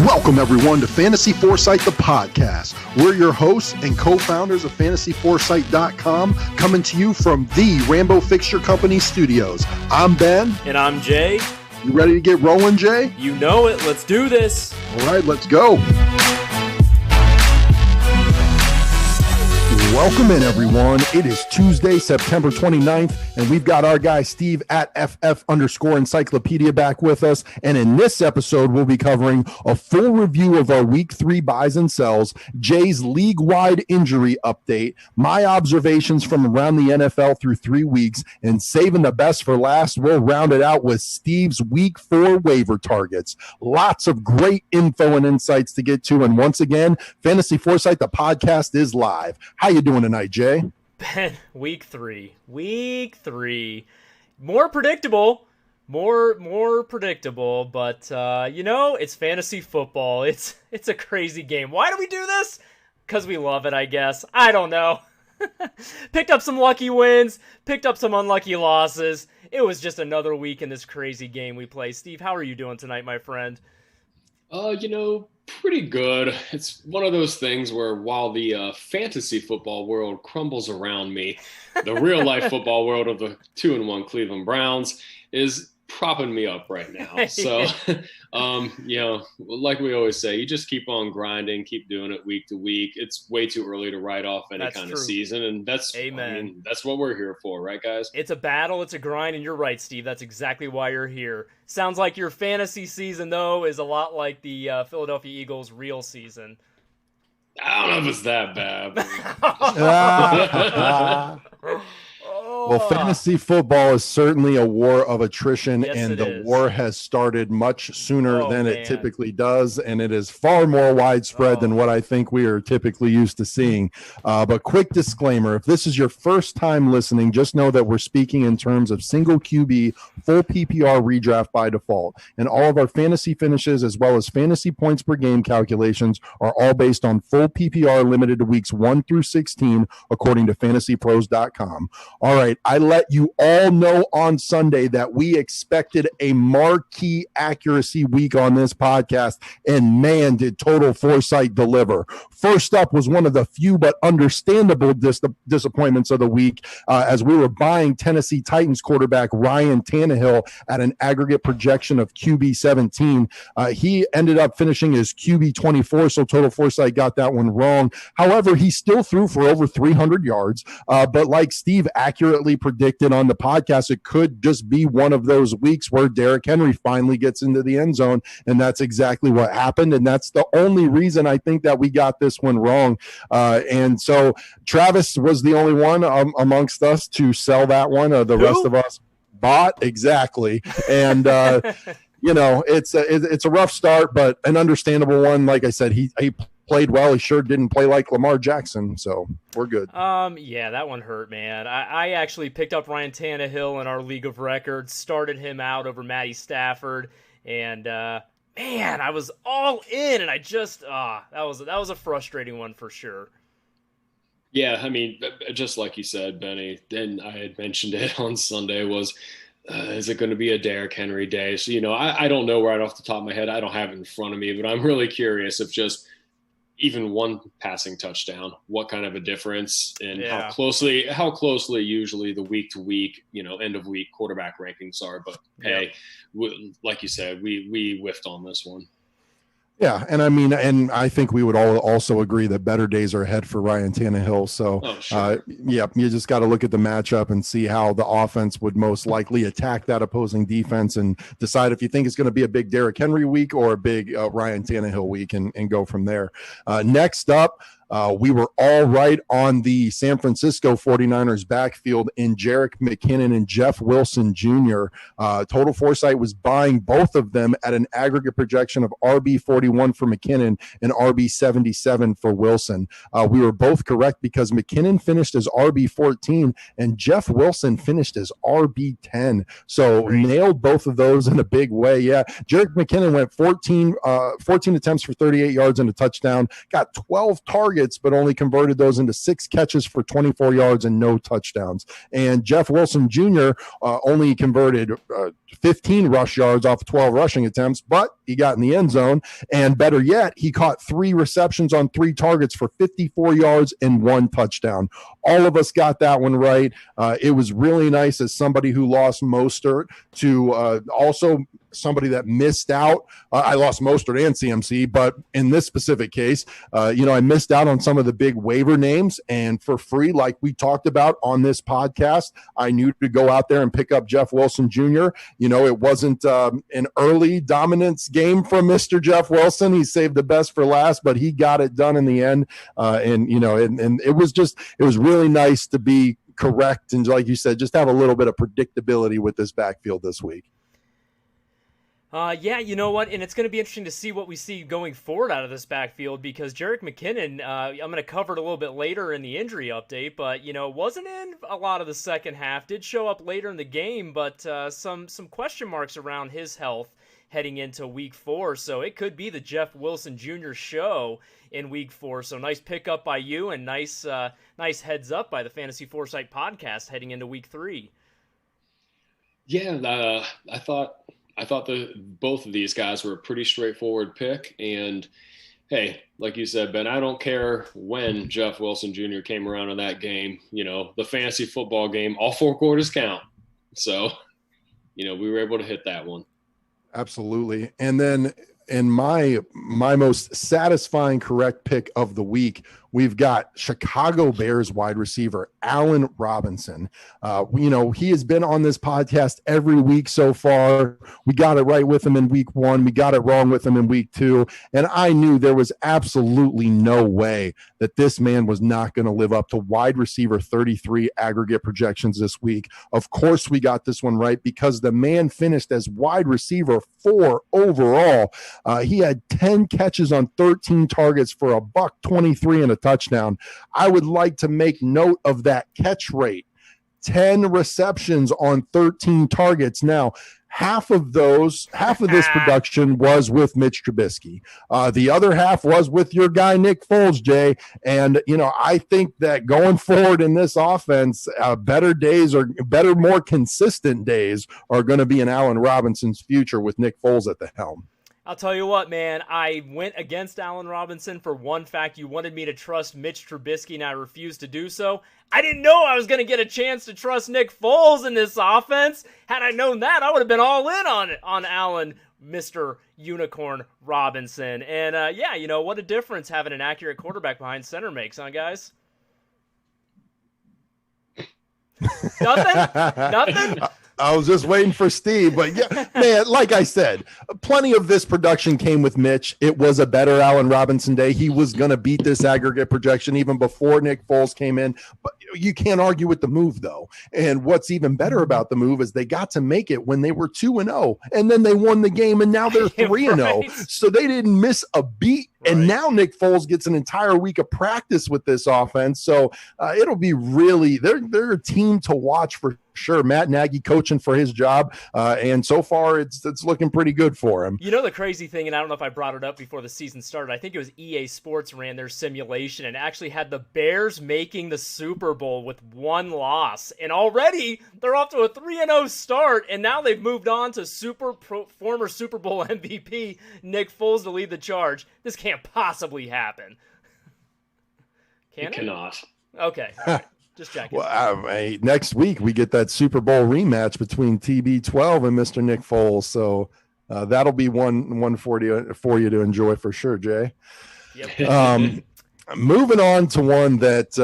Welcome, everyone, to Fantasy Foresight, the podcast. We're your hosts and co-founders of FantasyForesight.com, coming to you from the Rambo Fixture Company studios. I'm Ben. And I'm Jay. You ready to get rolling, Jay? You know it. Let's do this. All right, let's go. Welcome in, everyone. It is Tuesday, September 29th, and we've got our guy Steve at FF_encyclopedia back with us. And in this episode, we'll be covering a full review of our Week 3 buys and sells, Jay's league-wide injury update, my observations from around the NFL through 3 weeks, and saving the best for last, we'll round it out with Steve's Week 4 waiver targets. Lots of great info and insights to get to. And once again, Fantasy Foresight, the podcast, is live. How you doing tonight, Jay? Ben, Week 3. More predictable, but it's fantasy football. It's a crazy game. Why do we do this? Because we love it, I guess. I don't know. Picked up some lucky wins, picked up some unlucky losses. It was just another week in this crazy game we play. Steve, how are you doing tonight, my friend? Pretty good. It's one of those things where while the fantasy football world crumbles around me, the real life football world of the 2-1 Cleveland Browns is propping me up right now. So, like we always say, you just keep on grinding, keep doing it week to week. It's way too early to write off any kind of season. And that's what we're here for, right, guys? It's a battle. It's a grind. And you're right, Steve. That's exactly why you're here. Sounds like your fantasy season, though, is a lot like the Philadelphia Eagles' real season. I don't know if it's that bad. Well, fantasy football is certainly a war of attrition, yes, and the is. war has started much sooner than it typically does, and it is far more widespread than what I think we are typically used to seeing. But quick disclaimer, if this is your first time listening, just know that we're speaking in terms of single QB, full PPR redraft by default, and all of our fantasy finishes as well as fantasy points per game calculations are all based on full PPR limited to weeks 1 through 16, according to fantasypros.com. All right, I let you all know on Sunday that we expected a marquee accuracy week on this podcast, and man, did Total Foresight deliver. First up was one of the few but understandable disappointments of the week as we were buying Tennessee Titans quarterback Ryan Tannehill at an aggregate projection of QB 17. He ended up finishing as QB 24, so Total Foresight got that one wrong. However, he still threw for over 300 yards, but like Steve accurately predicted on the podcast, it could just be one of those weeks where Derrick Henry finally gets into the end zone, and that's exactly what happened, and that's the only reason I think that we got this one wrong. And so Travis was the only one amongst us to sell that one. The rest of us bought, exactly, and it's a rough start, but an understandable one. Like I said, he played well. He sure didn't play like Lamar Jackson, so we're good. That one hurt, man. I actually picked up Ryan Tannehill in our League of Records, started him out over Matty Stafford, and I was all in, and I just that was a frustrating one for sure. Yeah, I mean, just like you said, Benny, and I had mentioned it on Sunday, was is it going to be a Derrick Henry day? So, I don't know right off the top of my head. I don't have it in front of me, but I'm really curious if just even one passing touchdown, what kind of a difference, and how closely usually the week to week, end of week quarterback rankings are. But hey, like you said, we whiffed on this one. Yeah, and I think we would all also agree that better days are ahead for Ryan Tannehill. So, you just got to look at the matchup and see how the offense would most likely attack that opposing defense and decide if you think it's going to be a big Derrick Henry week or a big Ryan Tannehill week and go from there. Next up, we were all right on the San Francisco 49ers backfield in Jerick McKinnon and Jeff Wilson Jr. Total Foresight was buying both of them at an aggregate projection of RB 41 for McKinnon and RB 77 for Wilson. We were both correct because McKinnon finished as RB 14 and Jeff Wilson finished as RB 10. So nailed both of those in a big way. Yeah, Jerick McKinnon went 14 attempts for 38 yards and a touchdown, got 12 targets targets, but only converted those into 6 catches for 24 yards and no touchdowns. And Jeff Wilson Jr. Only converted 15 rush yards off 12 rushing attempts, but he got in the end zone. And better yet, he caught 3 receptions on 3 targets for 54 yards and 1 touchdown. All of us got that one right. It was really nice as somebody who lost Mostert to also somebody that missed out. I lost Mostert and CMC, but in this specific case, I missed out on some of the big waiver names, and for free, like we talked about on this podcast, I knew to go out there and pick up Jeff Wilson Jr. It wasn't an early dominance game from Mr. Jeff Wilson. He saved the best for last, but he got it done in the end. And it was really nice to be correct. And like you said, just have a little bit of predictability with this backfield this week. Yeah, you know what? And it's going to be interesting to see what we see going forward out of this backfield, because Jerick McKinnon, I'm going to cover it a little bit later in the injury update, but, wasn't in a lot of the second half, did show up later in the game, but some question marks around his health heading into week 4. So it could be the Jeff Wilson Jr. show in week 4. So nice pickup by you, and nice heads up by the Fantasy Foresight podcast heading into week 3. Yeah, I thought both of these guys were a pretty straightforward pick. And hey, like you said, Ben, I don't care when Jeff Wilson Jr. came around in that game. The fantasy football game, all 4 quarters count. So, we were able to hit that one. Absolutely. And then in my most satisfying correct pick of the week, we've got Chicago Bears wide receiver Allen Robinson. He has been on this podcast every week so far. We got it right with him in week 1. We got it wrong with him in week 2. And I knew there was absolutely no way that this man was not going to live up to wide receiver 33 aggregate projections this week. Of course, we got this one right because the man finished as wide receiver 4 overall. He had 10 catches on 13 targets for $123 and a touchdown. I would like to make note of that catch rate. 10 receptions on 13 targets. Now, half of this production was with Mitch Trubisky. The other half was with your guy, Nick Foles, Jay. And, I think that going forward in this offense, better days or better, more consistent days are going to be in Allen Robinson's future with Nick Foles at the helm. I'll tell you what, man, I went against Allen Robinson for one fact. You wanted me to trust Mitch Trubisky, and I refused to do so. I didn't know I was going to get a chance to trust Nick Foles in this offense. Had I known that, I would have been all in on Allen, Mr. Unicorn Robinson. And, what a difference having an accurate quarterback behind center makes, huh, guys? Nothing? I was just waiting for Steve, but yeah, man, like I said, plenty of this production came with Mitch. It was a better Allen Robinson day. He was going to beat this aggregate projection even before Nick Foles came in, but you can't argue with the move though. And what's even better about the move is they got to make it when they were 2-0 and then they won the game and now they're 3-0. Right. So they didn't miss a beat. And now Nick Foles gets an entire week of practice with this offense. So it'll be really, they're a team to watch for sure. Matt Nagy coaching for his job. And so far it's looking pretty good for him. The crazy thing, and I don't know if I brought it up before the season started, I think it was EA Sports ran their simulation and actually had the Bears making the Super Bowl with 1 loss. And already they're off to a 3-0 start. And now they've moved on to former Super Bowl MVP Nick Foles to lead the charge. This can't possibly happen. It cannot. Okay. All right. Just checking. Well, next week we get that Super Bowl rematch between TB12 and Mr. Nick Foles. So that'll be one for you to enjoy for sure, Jay. Yep. Moving on to one that,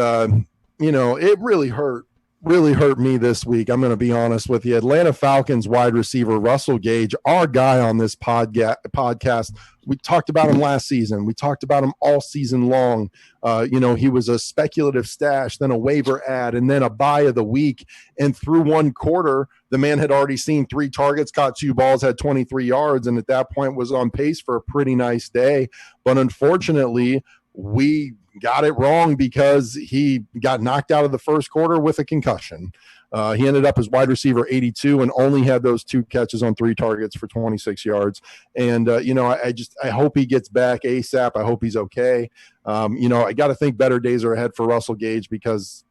it really hurt me this week. I'm going to be honest with you. Atlanta Falcons wide receiver Russell Gage, our guy on this podcast. We talked about him last season. We talked about him all season long. He was a speculative stash, then a waiver ad, and then a buy of the week. And through 1 quarter, the man had already seen 3 targets, caught 2 balls, had 23 yards, and at that point was on pace for a pretty nice day. But unfortunately, we got it wrong because he got knocked out of the first quarter with a concussion. He ended up as wide receiver 82 and only had those 2 catches on 3 targets for 26 yards. And, I hope he gets back ASAP. I hope he's okay. I got to think better days are ahead for Russell Gage because,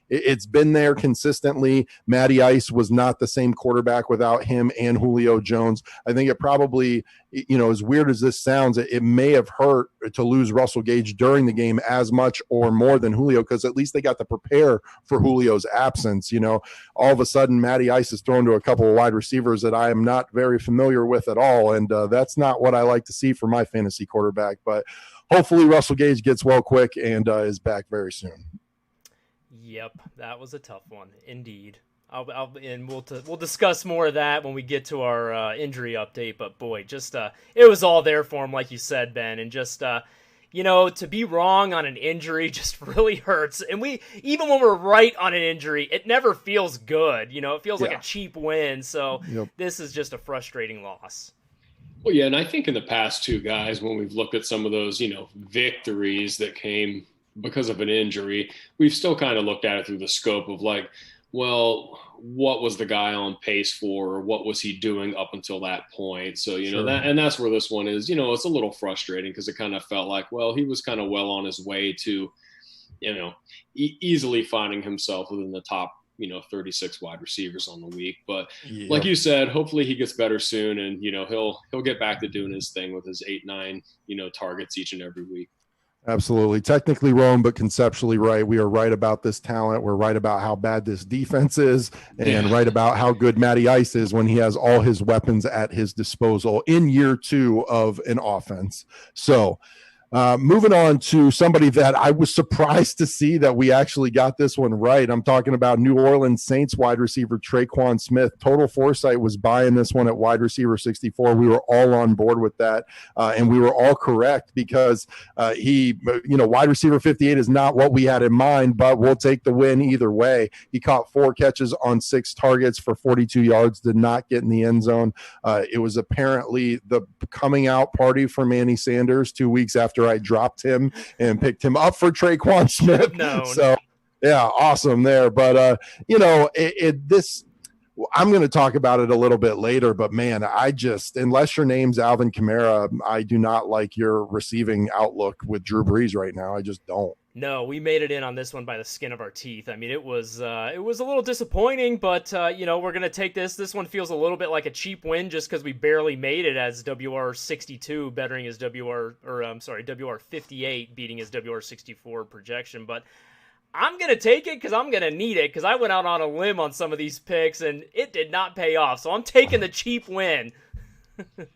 it's been there consistently. Matty Ice was not the same quarterback without him and Julio Jones. I think it probably, as weird as this sounds, it may have hurt to lose Russell Gage during the game as much or more than Julio, because at least they got to prepare for Julio's absence. All of a sudden, Matty Ice is thrown to a couple of wide receivers that I am not very familiar with at all, and that's not what I like to see for my fantasy quarterback. But hopefully Russell Gage gets well quick and is back very soon. Yep, that was a tough one, indeed. We'll discuss more of that when we get to our injury update. But boy, just it was all there for him, like you said, Ben, and just to be wrong on an injury just really hurts. And even when we're right on an injury, it never feels good. It feels like a cheap win. So This is just a frustrating loss. Well, yeah, and I think in the past too, guys, when we've looked at some of those, victories that came because of an injury, we've still kind of looked at it through the scope of like, well, what was the guy on pace for? Or what was he doing up until that point? So, Sure. that's where this one is, it's a little frustrating because it kind of felt like, well, he was kind of well on his way to, easily finding himself within the top, 36 wide receivers on the week. But like you said, hopefully he gets better soon and, he'll get back to doing his thing with his 8-9, targets each and every week. Absolutely. Technically wrong, but conceptually right. We are right about this talent. We're right about how bad this defense is and right about how good Matty Ice is when he has all his weapons at his disposal in year 2 of an offense. So moving on to somebody that I was surprised to see that we actually got this one right. I'm talking about New Orleans Saints wide receiver Tre'Quan Smith. Total Foresight was buying this one at wide receiver 64. We were all on board with that, and we were all correct because wide receiver 58 is not what we had in mind, but we'll take the win either way. He caught 4 catches on 6 targets for 42 yards, did not get in the end zone. It was apparently the coming out party for Manny Sanders 2 weeks after I dropped him and picked him up for Tre'Quan Smith. So yeah, awesome there. But I'm going to talk about it a little bit later, but man, unless your name's Alvin Kamara, I do not like your receiving outlook with Drew Brees right now. I just don't. No, we made it in on this one by the skin of our teeth. I mean, it was a little disappointing, but we're gonna take this. This one feels a little bit like a cheap win just because we barely made it as WR62 bettering his WR58 beating his WR64 projection. But I'm gonna take it because I'm gonna need it because I went out on a limb on some of these picks and it did not pay off. So I'm taking the cheap win.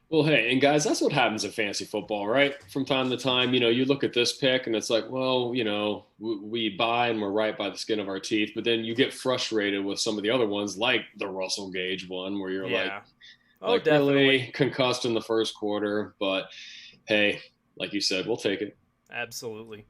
Well, hey, and guys, that's what happens in fantasy football, right? From time to time, you look at this pick and it's like, well, we buy and we're right by the skin of our teeth, but then you get frustrated with some of the other ones, like the Russell Gage one, where you're definitely really concussed in the first quarter. But hey, like you said, we'll take it. Absolutely.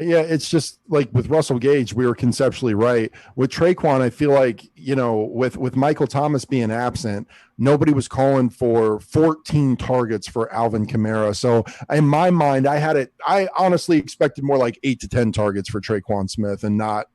Yeah, it's just like with Russell Gage, we were conceptually right. With Tre'Quan, I feel like, with Michael Thomas being absent, nobody was calling for 14 targets for Alvin Kamara. So in my mind, I honestly expected more like 8 to 10 targets for Tre'Quan Smith and not,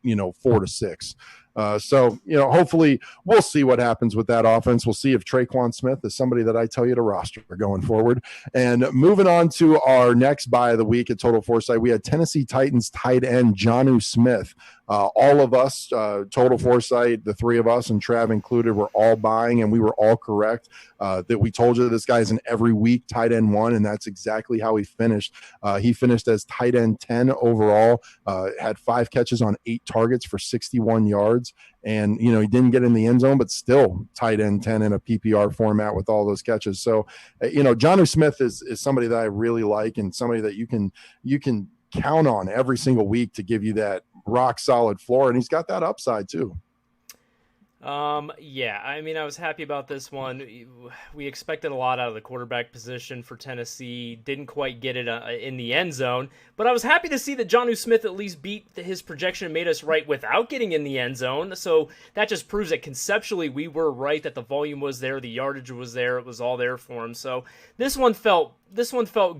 4 to 6. Hopefully we'll see what happens with that offense. We'll see if Tre'Quan Smith is somebody that I tell you to roster going forward. And moving on to our next buy of the week at Total Foresight, we had Tennessee Titans tight end Jonnu Smith. All of us, Total Foresight, the 3 of us and Trav included, were all buying, and we were all correct that we told you this guy's an every week tight end 1, and that's exactly how he finished. He finished as tight end 10 overall, had 5 catches on 8 targets for 61 yards. And, he didn't get in the end zone, but still tight end 10 in a PPR format with all those catches. So, Jonnu Smith is somebody that I really like and somebody that you can count on every single week to give you that rock solid floor. And he's got that upside too. Yeah, I mean, I was happy about this one. We expected a lot out of the quarterback position for Tennessee. Didn't quite get it in the end zone, but I was happy to see that Jonnu Smith at least beat his projection and made us right without getting in the end zone. So that just proves that conceptually we were right, that the volume was there, the yardage was there, it was all there for him. So this one felt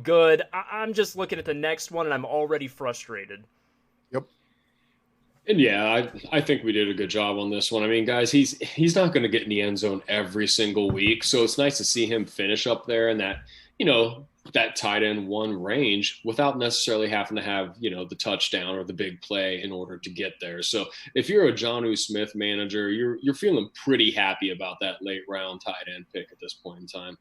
good. I'm just looking at the next one and I'm already frustrated. Yep. And yeah, I think we did a good job on this one. I mean, guys, he's not going to get in the end zone every single week, so it's nice to see him finish up there in that, that tight end one range without necessarily having to have, the touchdown or the big play in order to get there. So if you're a Jonnu Smith manager, you're feeling pretty happy about that late round tight end pick at this point in time.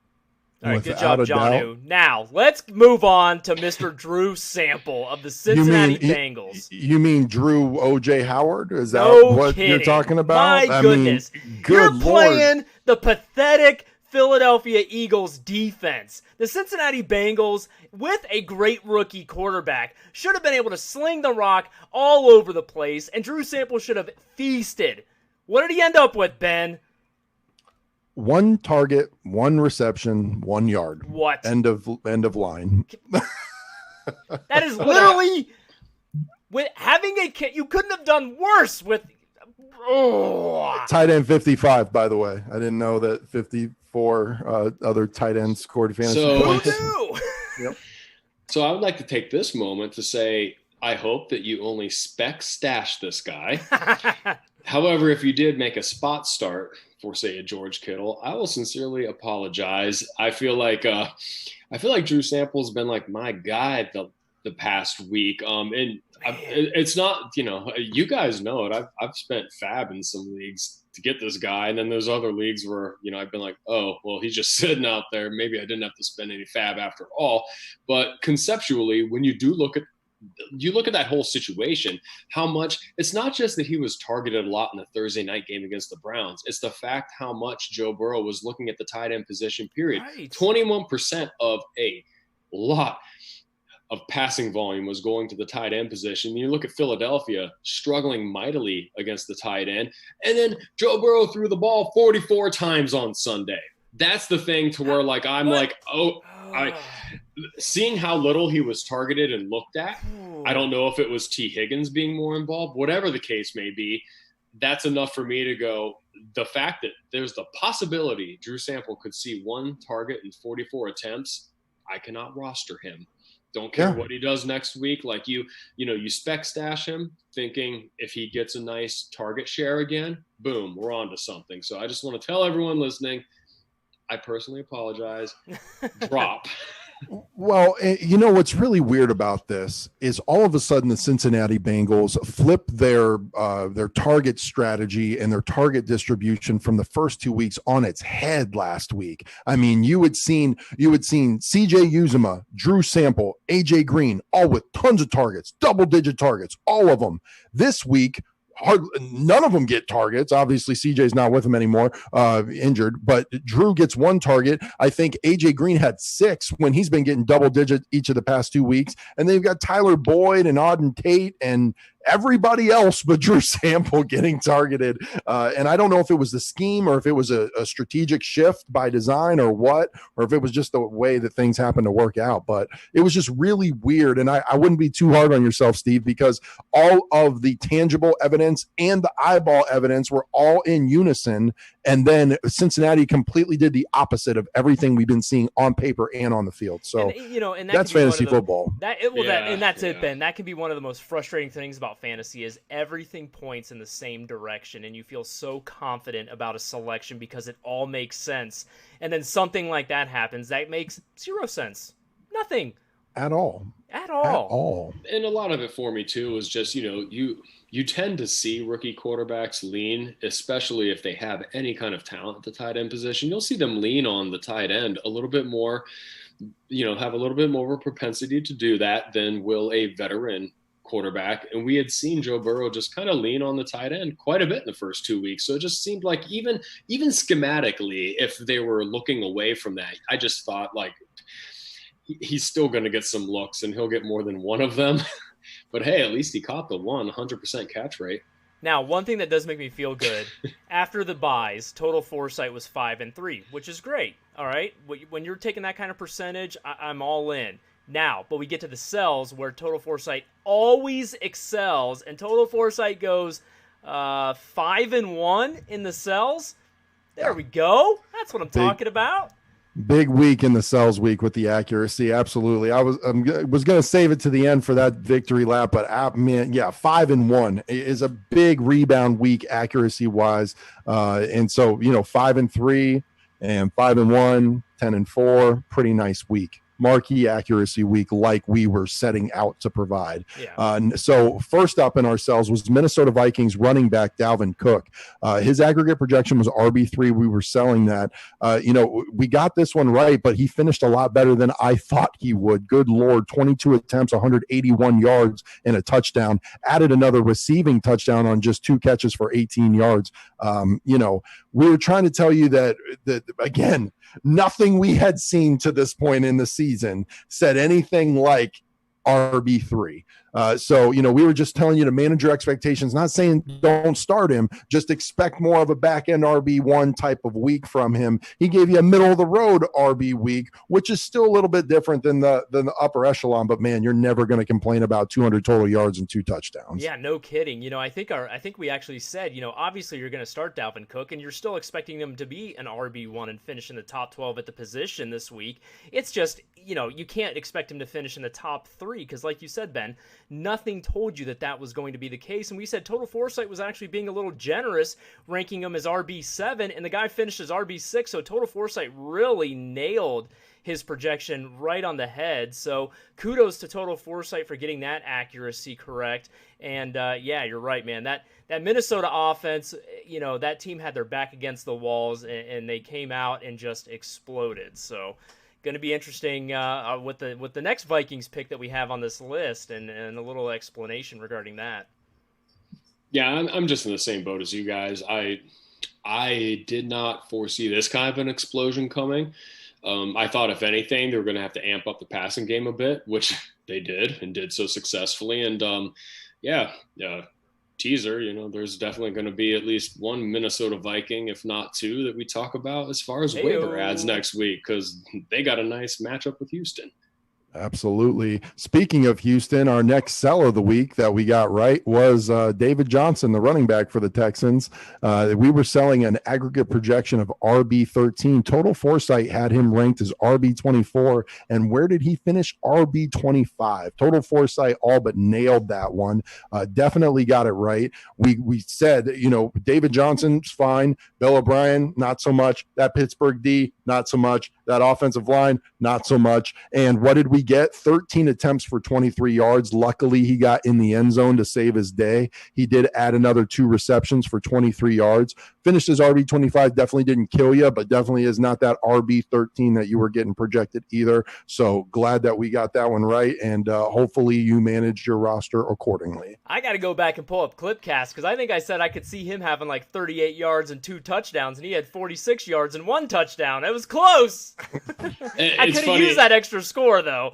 All right, good job, Jonnu. Now, let's move on to Mr. Drew Sample of the Cincinnati Bengals. You mean Drew O.J. Howard? Is that what kidding. You're talking about? My goodness. You're playing the pathetic Philadelphia Eagles defense. The Cincinnati Bengals, with a great rookie quarterback, should have been able to sling the rock all over the place, and Drew Sample should have feasted. What did he end up with, Ben? 1 target, 1 reception, 1 yard. What? End of line. That is literally with having a kid. You couldn't have done worse with. Tight end 55, by the way. I didn't know that 54 other tight ends scored fantasy points. Yep. So I would like to take this moment to say, I hope that you only spec stash this guy. However, if you did make a spot start for, say, a George Kittle, I will sincerely apologize. I feel like Drew Sample's been like my guy the past week. And it's not, you guys know it. I've spent fab in some leagues to get this guy. And then there's other leagues where, I've been like, oh, well, he's just sitting out there. Maybe I didn't have to spend any fab after all. But conceptually, when you look at that whole situation, how much it's not just that he was targeted a lot in the Thursday night game against the Browns. It's the fact how much Joe Burrow was looking at the tight end position, period. Right. 21% of a lot of passing volume was going to the tight end position. You look at Philadelphia struggling mightily against the tight end. And then Joe Burrow threw the ball 44 times on Sunday. That's the thing to where seeing how little he was targeted and looked at, I don't know if it was T. Higgins being more involved, whatever the case may be, that's enough for me to go, the fact that there's the possibility Drew Sample could see 1 target in 44 attempts, I cannot roster him. Don't care what he does next week. Like you spec stash him thinking if he gets a nice target share again, boom, we're on to something. So I just want to tell everyone listening, I personally apologize. Drop. Well, what's really weird about this is all of a sudden the Cincinnati Bengals flip their target strategy and their target distribution from the first 2 weeks on its head last week. I mean, you had seen CJ Uzomah, Drew Sample, AJ Green, all with tons of targets, double-digit targets, all of them. This week, none of them get targets. Obviously, CJ's not with him anymore, injured, but Drew gets 1 target. I think AJ Green had 6 when he's been getting double digit each of the past 2 weeks. And they've got Tyler Boyd and Auden Tate and everybody else but Drew Sample getting targeted. And I don't know if it was the scheme or if it was a strategic shift by design or what, or if it was just the way that things happened to work out. But it was just really weird. And I wouldn't be too hard on yourself, Steve, because all of the tangible evidence and the eyeball evidence were all in unison. And then Cincinnati completely did the opposite of everything we've been seeing on paper and on the field. So and that's fantasy football. That's it, Ben. That can be one of the most frustrating things about fantasy is everything points in the same direction, and you feel so confident about a selection because it all makes sense. And then something like that happens that makes 0 sense. Nothing. At all. And a lot of it for me too is just, you tend to see rookie quarterbacks lean, especially if they have any kind of talent at the tight end position. You'll see them lean on the tight end a little bit more, have a little bit more of a propensity to do that than will a veteran quarterback. And we had seen Joe Burrow just kind of lean on the tight end quite a bit in the first 2 weeks. So it just seemed like even schematically, if they were looking away from that, I just thought like he's still going to get some looks and he'll get more than one of them. But hey, at least he caught the 100% catch rate. Now, one thing that does make me feel good, after the buys, total Foresight was 5-3, which is great. All right, when you're taking that kind of percentage, I'm all in. Now, but we get to the sells where total Foresight always excels, and total Foresight goes 5-1 in the sells. There we go. That's what I'm talking about. Big week in the sells week with the accuracy. Absolutely. I was going to save it to the end for that victory lap, but 5-1 is a big rebound week accuracy wise. And so, 5-3 and 5-1, 10-4, pretty nice week. marquee accuracy week like we were setting out to provide. Yeah. So first up in our cells was Minnesota Vikings running back Dalvin Cook. His aggregate projection was RB3. We were selling that. We got this one right, but he finished a lot better than I thought he would. Good Lord, 22 attempts, 181 yards, and a touchdown. Added another receiving touchdown on just 2 catches for 18 yards. We were trying to tell you that again, nothing we had seen to this point in the season said anything like RB3. We were just telling you to manage your expectations, not saying don't start him, just expect more of a back end RB1 type of week from him. He gave you a middle of the road RB week, which is still a little bit different than the upper echelon, but man, you're never going to complain about 200 total yards and 2 touchdowns. Yeah, no kidding. I think we actually said, obviously you're going to start Dalvin Cook and you're still expecting him to be an RB1 and finish in the top 12 at the position this week. It's just, you can't expect him to finish in the top 3 because like you said, Ben, nothing told you that was going to be the case. And we said Total Foresight was actually being a little generous, ranking him as RB7, and the guy finished as RB6. So Total Foresight really nailed his projection right on the head. So kudos to Total Foresight for getting that accuracy correct. And yeah, you're right, man. That Minnesota offense, that team had their back against the walls, and they came out and just exploded. So going to be interesting with the next Vikings pick that we have on this list, and a little explanation regarding that. Yeah, I'm just in the same boat as you guys. I did not foresee this kind of an explosion coming. I thought, if anything, they were going to have to amp up the passing game a bit, which they did and did so successfully. And teaser, there's definitely going to be at least one Minnesota Viking, if not 2, that we talk about as far as waiver ads next week, because they got a nice matchup with Houston. Absolutely. Speaking of Houston, our next sell of the week that we got right was David Johnson, the running back for the Texans. We were selling an aggregate projection of RB13. Total Foresight had him ranked as RB24. And where did he finish? RB25. Total Foresight all but nailed that one. Definitely got it right. We said, David Johnson's fine. Bill O'Brien, not so much. That Pittsburgh D, not so much. That offensive line, not so much. And what did we get? 13 attempts for 23 yards. Luckily, he got in the end zone to save his day. He did add another 2 receptions for 23 yards. Finished his RB25. Definitely didn't kill you, but definitely is not that RB13 that you were getting projected either. So glad that we got that one right, and hopefully you managed your roster accordingly. I got to go back and pull up Clipcast because I think I said I could see him having like 38 yards and 2 touchdowns, and he had 46 yards and 1 touchdown. It was close. I could have used that extra score, though.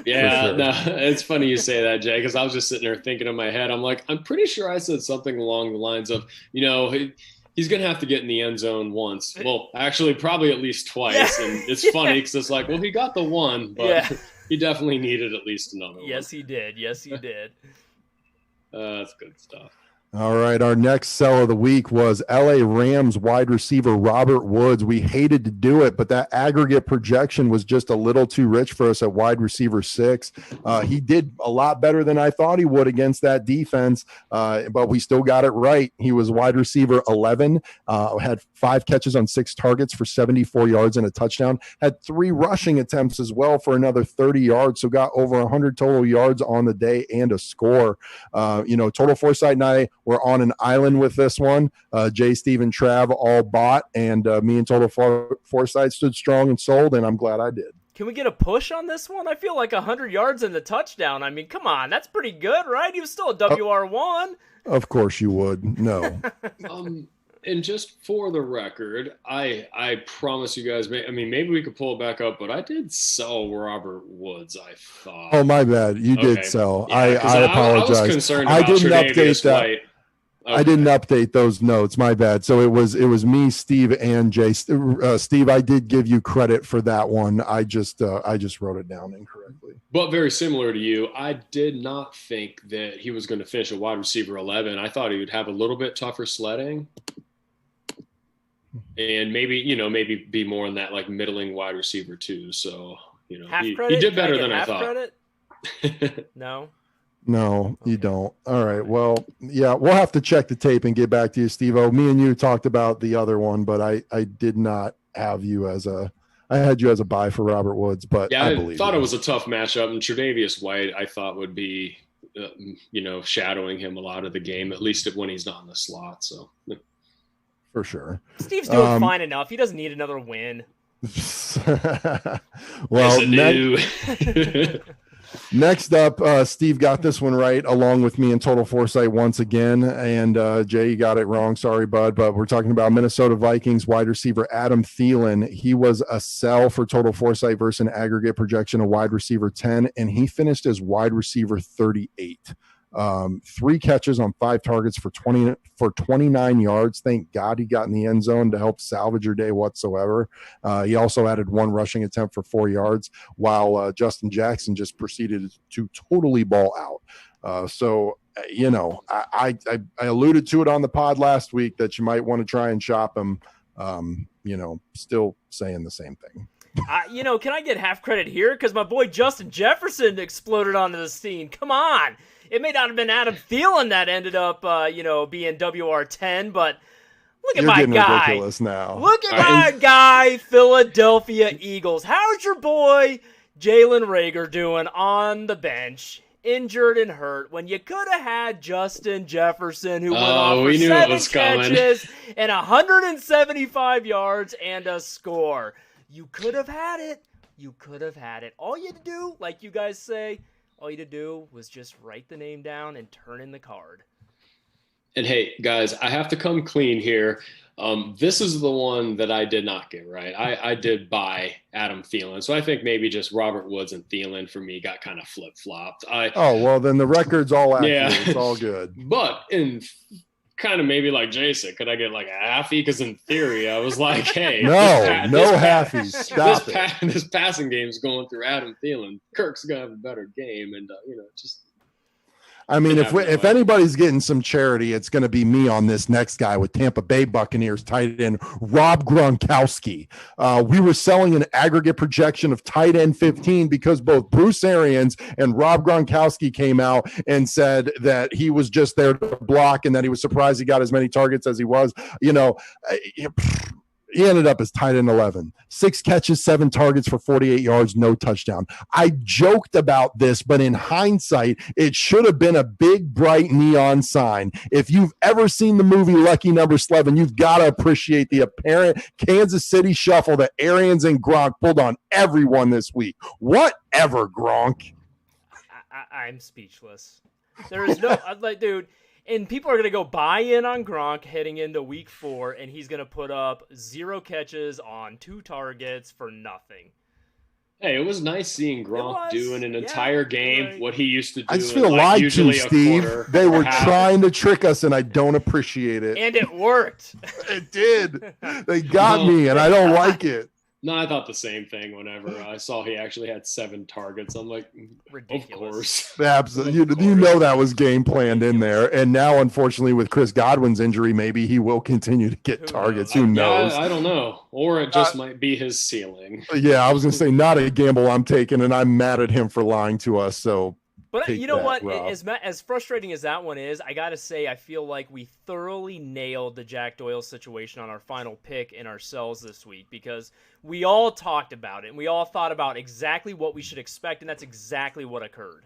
Yeah, sure. No, it's funny you say that, Jay, because I was just sitting there thinking in my head, I'm like, I'm pretty sure I said something along the lines of, he's going to have to get in the end zone once. Well, actually, probably at least twice. Yeah. And it's funny because it's like, well, he got the one, but he definitely needed at least another one. Yes, he did. Yes, he did. That's good stuff. All right, our next sell of the week was LA Rams wide receiver Robert Woods. We hated to do it, but that aggregate projection was just a little too rich for us at wide receiver 6. He did a lot better than I thought he would against that defense, but we still got it right. He was wide receiver 11, had 5 catches on 6 targets for 74 yards and a touchdown, had 3 rushing attempts as well for another 30 yards, so got over 100 total yards on the day and a score. Total Foresight and I were on an island with this one. Jay, Steve, and Trav all bought, and me and Total Foresight stood strong and sold, and I'm glad I did. Can we get a push on this one? I feel like 100 yards and the touchdown. I mean, come on. That's pretty good, right? He was still a WR1. Of course you would. No. And just for the record, I promise you guys, maybe we could pull it back up, but I did sell Robert Woods, I thought. Oh, my bad. You did sell. Yeah, I apologize. I was concerned about didn't update that. White. Okay. I didn't update those notes. My bad. So it was me, Steve, and Jay. Steve, I did give you credit for that one. I just wrote it down incorrectly. But very similar to you, I did not think that he was going to finish a wide receiver 11. I thought he would have a little bit tougher sledding, and maybe be more in that like middling wide receiver 2. So he did better than I thought. Credit? No. No, you don't. All right. Well, yeah, we'll have to check the tape and get back to you, Steve-O. Me and you talked about the other one, but I did not have you as a I had you as a buy for Robert Woods, but yeah, I thought it was a tough matchup, and Tre'Davious White I thought would be, shadowing him a lot of the game, at least when he's not in the slot. So for sure, Steve's doing fine enough. He doesn't need another win. Well, next up, Steve got this one right along with me in Total Foresight once again. And Jay, you got it wrong. Sorry, bud. But we're talking about Minnesota Vikings wide receiver Adam Thielen. He was a sell for Total Foresight versus an aggregate projection of wide receiver 10, and he finished as wide receiver 38. 3 catches on 5 targets for 29 yards. Thank God he got in the end zone to help salvage your day whatsoever. He also added 1 rushing attempt for 4 yards, while Justin Jackson just proceeded to totally ball out. I alluded to it on the pod last week that you might want to try and shop him. Still saying the same thing. Can I get half credit here? Because my boy Justin Jefferson exploded onto the scene. Come on. It may not have been Adam Thielen that ended up, being WR10, but look at my guy. Ridiculous now. Look at my guy, Philadelphia Eagles. How's your boy Jalen Reagor doing on the bench, injured and hurt, when you could have had Justin Jefferson, who went off for 7 catches and 175 yards and a score? You could have had it. You could have had it. All you had to do, like you guys say, all you had to do was just write the name down and turn in the card. And hey, guys, I have to come clean here. This is the one that I did not get right. I did buy Adam Thielen. So I think maybe just Robert Woods and Thielen for me got kind of flip-flopped. Well, then the record's all accurate. Yeah. It's all good. But in kind of maybe like Jason, could I get like a halfie? Because in theory, I was like, hey. No halfies. Stop this passing game's going through Adam Thielen. Kirk's going to have a better game. And, just. I mean, if anybody's getting some charity, it's going to be me on this next guy with Tampa Bay Buccaneers tight end Rob Gronkowski. We were selling an aggregate projection of tight end 15 because both Bruce Arians and Rob Gronkowski came out and said that he was just there to block and that he was surprised he got as many targets as he was. He ended up as tight end 11, 6 catches, 7 targets for 48 yards, no touchdown. I joked about this, but in hindsight, it should have been a big, bright neon sign. If you've ever seen the movie Lucky Number 11, you've got to appreciate the apparent Kansas City shuffle that Arians and Gronk pulled on everyone this week. Whatever, Gronk. I'm speechless. There is no, dude. And people are going to go buy in on Gronk heading into week 4, and he's going to put up 0 catches on 2 targets for nothing. Hey, it was nice seeing Gronk doing an entire game what he used to do. I just feel lied to, Steve. They were trying to trick us, and I don't appreciate it. And it worked. It did. They got me, and I don't like it. No, I thought the same thing whenever I saw he actually had 7 targets. I'm like, ridiculous. Of course. Absolutely. You know that was game planned in there. And now, unfortunately, with Chris Godwin's injury, maybe he will continue to get targets. Who knows? I don't know. Or it just might be his ceiling. Yeah, I was going to say, not a gamble I'm taking, and I'm mad at him for lying to us. So. But you know what? As frustrating as that one is, I got to say, I feel like we thoroughly nailed the Jack Doyle situation on our final pick and ourselves this week, because we all talked about it and we all thought about exactly what we should expect, and that's exactly what occurred.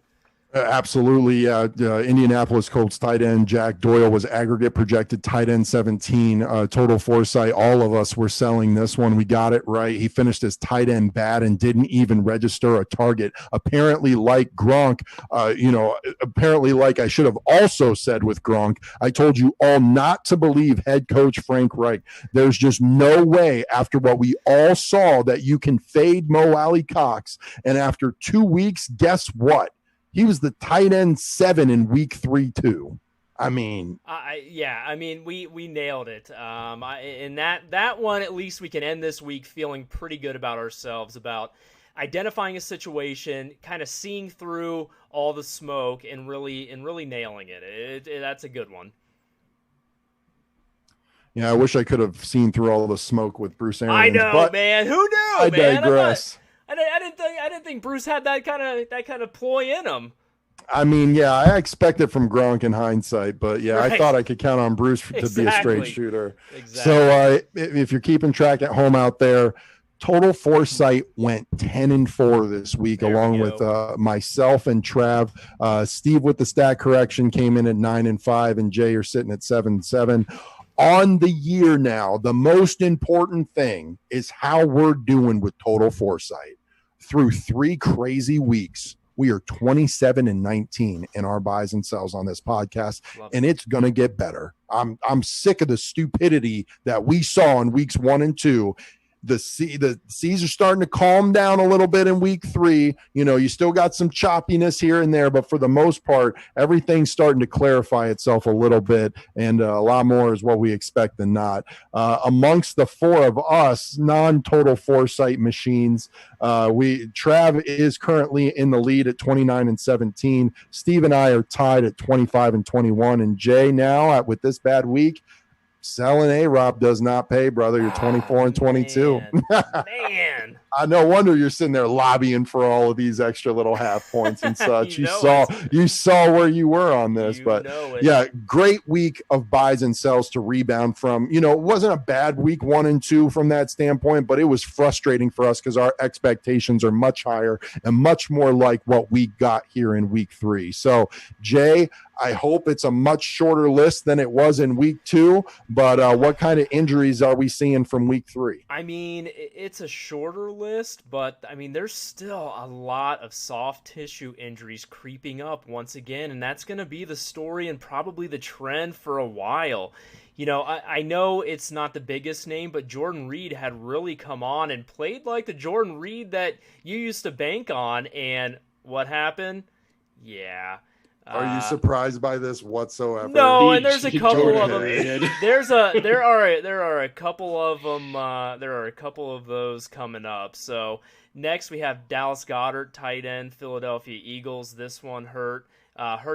Absolutely. Indianapolis Colts tight end Jack Doyle was aggregate projected tight end 17. Total Foresight, all of us were selling this one. We got it right. He finished as tight end bad and didn't even register a target. Apparently, like Gronk, apparently, like I should have also said with Gronk, I told you all not to believe head coach Frank Reich. There's just no way, after what we all saw, that you can fade Mo Alley Cox. And after 2 weeks, guess what? He was the tight end 7 in week 3 too. I mean, we nailed it. And that one, at least we can end this week feeling pretty good about ourselves, about identifying a situation, kind of seeing through all the smoke and really nailing it. That's a good one. Yeah, I wish I could have seen through all the smoke with Bruce Arians. I know, man. Who knew? I digress. I didn't think Bruce had that kind of ploy in him. I mean, yeah, I expect it from Gronk in hindsight, but yeah, right. I thought I could count on Bruce to be a straight shooter. Exactly. So if you're keeping track at home out there, Total Foresight went 10-4 this week, along with myself and Trav. Steve with the stat correction came in at 9-5, and Jay are sitting at 7-7. On the year now, the most important thing is how we're doing with Total Foresight. Through 3 crazy weeks, we are 27-19 in our buys and sells on this podcast, and it's going to get better. I'm sick of the stupidity that we saw in weeks 1 and 2. The C's are starting to calm down a little bit in week 3. You know, you still got some choppiness here and there, but for the most part, everything's starting to clarify itself a little bit, and a lot more is what we expect than not. Amongst the 4 of us non-Total Foresight machines, Trav is currently in the lead at 29-17. Steve and I are tied at 25-21, and Jay now with this bad week, selling A-Rob does not pay, brother. You're 24-22. Man. No wonder you're sitting there lobbying for all of these extra little half points and such. you saw where you were on this, but yeah, great week of buys and sells to rebound from. You know, it wasn't a bad week 1 and 2 from that standpoint, but it was frustrating for us because our expectations are much higher and much more like what we got here in week 3. So, Jay, I hope it's a much shorter list than it was in week 2, but what kind of injuries are we seeing from week 3? I mean, it's a shorter list, but I mean, there's still a lot of soft tissue injuries creeping up once again, and that's going to be the story and probably the trend for a while. You know, I know it's not the biggest name, but Jordan Reed had really come on and played like the Jordan Reed that you used to bank on, and what happened? Yeah. Are you surprised by this whatsoever? No, and there's a couple of them. There are a couple of them. There are a couple of those coming up. So next we have Dallas Goedert, tight end, Philadelphia Eagles. This one hurt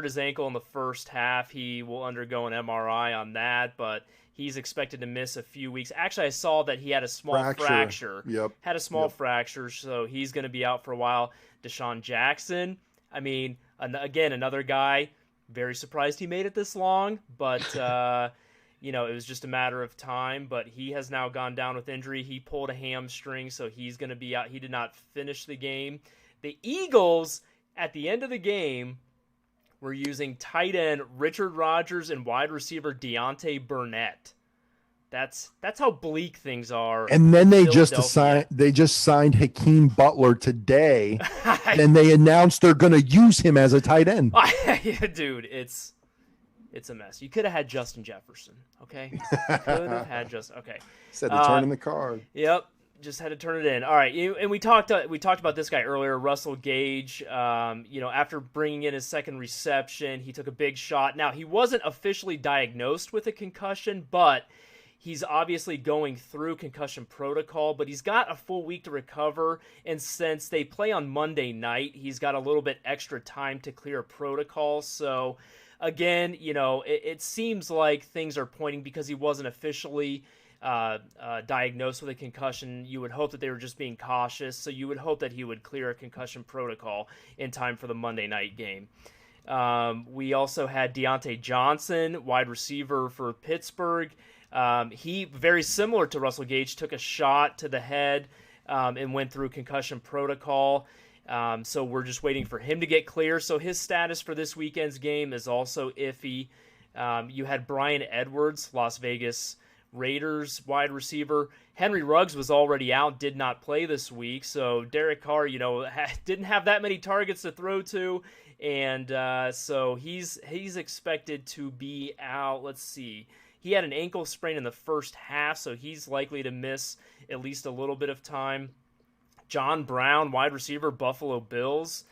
his ankle in the first half. He will undergo an MRI on that, but he's expected to miss a few weeks. Actually, I saw that he had a small fracture. Had a small fracture, so he's going to be out for a while. Deshaun Jackson. I mean, again, another guy, very surprised he made it this long, but, you know, it was just a matter of time, but he has now gone down with injury. He pulled a hamstring, so he's going to be out. He did not finish the game. The Eagles, at the end of the game, were using tight end Richard Rodgers and wide receiver Deontay Burnett. That's how bleak things are. And then they just signed Hakeem Butler today, and they announced they're going to use him as a tight end. Yeah, dude, it's a mess. You could have had Justin Jefferson, okay? Could have had okay. Said to turn in the card. Yep, just had to turn it in. All right, and we talked about this guy earlier, Russell Gage. You know, after bringing in his second reception, he took a big shot. Now, he wasn't officially diagnosed with a concussion, but he's obviously going through concussion protocol, but he's got a full week to recover, and since they play on Monday night, he's got a little bit extra time to clear protocol. So, again, you know, it seems like things are pointing, because he wasn't officially diagnosed with a concussion, you would hope that they were just being cautious, so you would hope that he would clear a concussion protocol in time for the Monday night game. We also had Deontay Johnson, wide receiver for Pittsburgh. He, very similar to Russell Gage, took a shot to the head and went through concussion protocol. So we're just waiting for him to get clear. So his status for this weekend's game is also iffy. You had Bryan Edwards, Las Vegas Raiders wide receiver. Henry Ruggs was already out, did not play this week. So Derek Carr, you know, didn't have that many targets to throw to. And so he's expected to be out. Let's see. He had an ankle sprain in the first half, so he's likely to miss at least a little bit of time. John Brown, wide receiver, Buffalo Bills.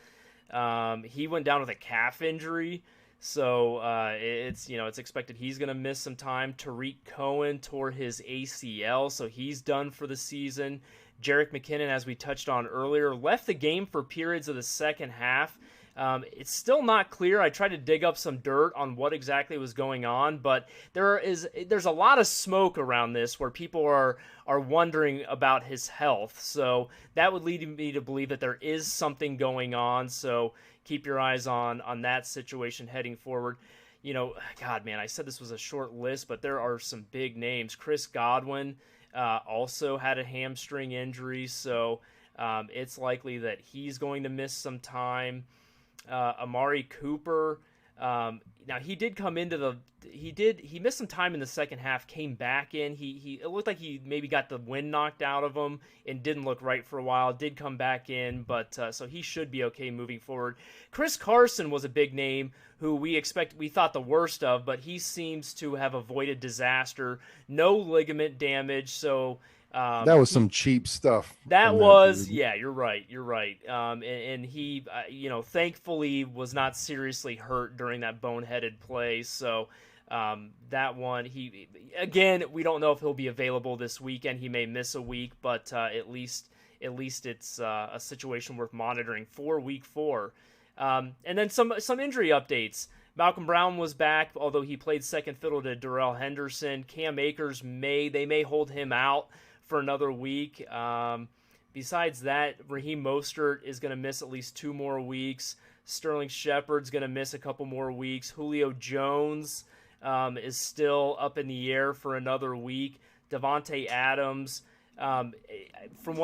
He went down with a calf injury, so it's expected he's going to miss some time. Tariq Cohen tore his ACL, so he's done for the season. Jerick McKinnon, as we touched on earlier, left the game for periods of the second half. It's still not clear. I tried to dig up some dirt on what exactly was going on, but there's a lot of smoke around this where people are wondering about his health. So that would lead me to believe that there is something going on. So keep your eyes on that situation heading forward. You know, God, man, I said this was a short list, but there are some big names. Chris Godwin, also had a hamstring injury, so it's likely that he's going to miss some time. Amari Cooper, now he did come into he missed some time in the second half, came back in. It looked like he maybe got the wind knocked out of him and didn't look right for a while, did come back in, but so he should be okay moving forward. Chris Carson was a big name who we thought the worst of, but he seems to have avoided disaster. No ligament damage, so that was some cheap stuff. Yeah, you're right. And he, thankfully was not seriously hurt during that boneheaded play. So that one, we don't know if he'll be available this weekend. He may miss a week, but at least it's a situation worth monitoring for week 4. And then some injury updates. Malcolm Brown was back, although he played second fiddle to Darrell Henderson. Cam Akers may hold him out for another week. Besides that, Raheem Mostert is going to miss at least 2 more weeks. Sterling Shepard's going to miss a couple more weeks. Julio Jones is still up in the air for another week. Devontae Adams, from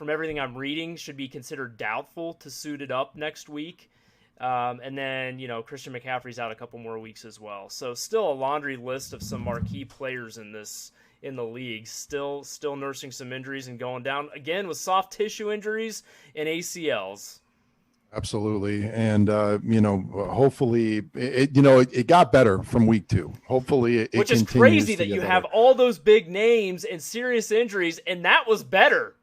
everything I'm reading, should be considered doubtful to suit it up next week. And then, Christian McCaffrey's out a couple more weeks as well. So still a laundry list of some marquee players in the league, still nursing some injuries and going down again with soft tissue injuries and ACLs. Absolutely. And, hopefully it got better from week 2. Hopefully it Which is crazy that you have all those big names and serious injuries, and that was better.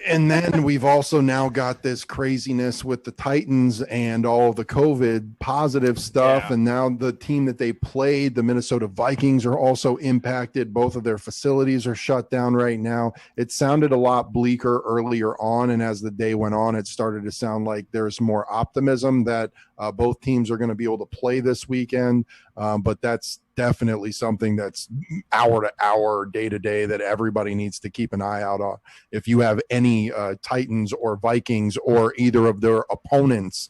And then we've also now got this craziness with the Titans and all the COVID positive stuff. Yeah. And now the team that they played, the Minnesota Vikings, are also impacted. Both of their facilities are shut down right now. It sounded a lot bleaker earlier on. And as the day went on, it started to sound like there's more optimism that both teams are going to be able to play this weekend. But that's definitely something that's hour to hour, day to day, that everybody needs to keep an eye out on. If you have any Titans or Vikings or either of their opponents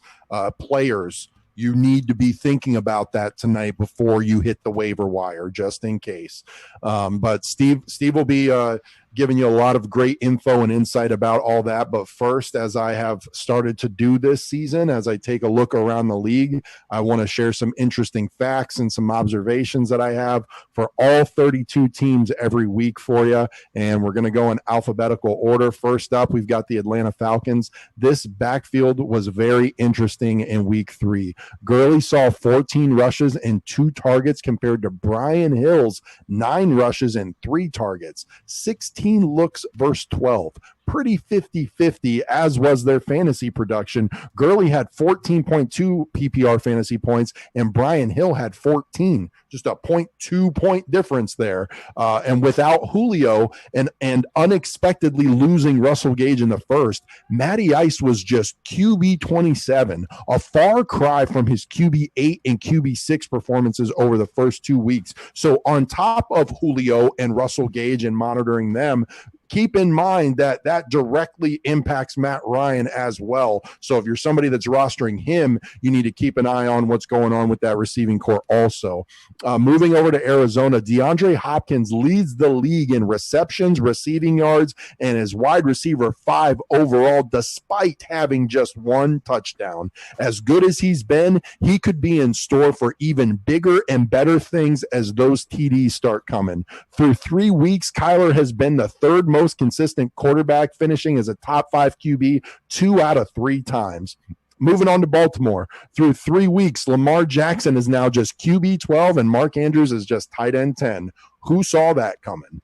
players, you need to be thinking about that tonight before you hit the waiver wire, just in case. But Steve will be giving you a lot of great info and insight about all that. But first, as I have started to do this season, as I take a look around the league, I want to share some interesting facts and some observations that I have for all 32 teams every week for you. And we're going to go in alphabetical order. First up, we've got the Atlanta Falcons. This backfield was very interesting in week 3. Gurley saw 14 rushes and 2 targets compared to Brian Hill's 9 rushes and 3 targets. 16 looks versus 12. Pretty 50-50, as was their fantasy production. Gurley had 14.2 PPR fantasy points, and Brian Hill had 14. Just a 0.2 point difference there. And without Julio and unexpectedly losing Russell Gage in the first, Matty Ice was just QB 27, a far cry from his QB 8 and QB 6 performances over the first 2 weeks. So on top of Julio and Russell Gage and monitoring them, keep in mind that directly impacts Matt Ryan as well. So if you're somebody that's rostering him, you need to keep an eye on what's going on with that receiving core also. Moving over to Arizona, DeAndre Hopkins leads the league in receptions, receiving yards, and is wide receiver 5 overall, despite having just 1 touchdown. As good as he's been, he could be in store for even bigger and better things as those TDs start coming. Through 3 weeks, Kyler has been the 3rd most consistent quarterback, finishing as a top 5 QB 2 out of 3 times. Moving on to Baltimore, through 3 weeks, Lamar Jackson is now just QB 12 and Mark Andrews is just tight end 10. Who saw that coming?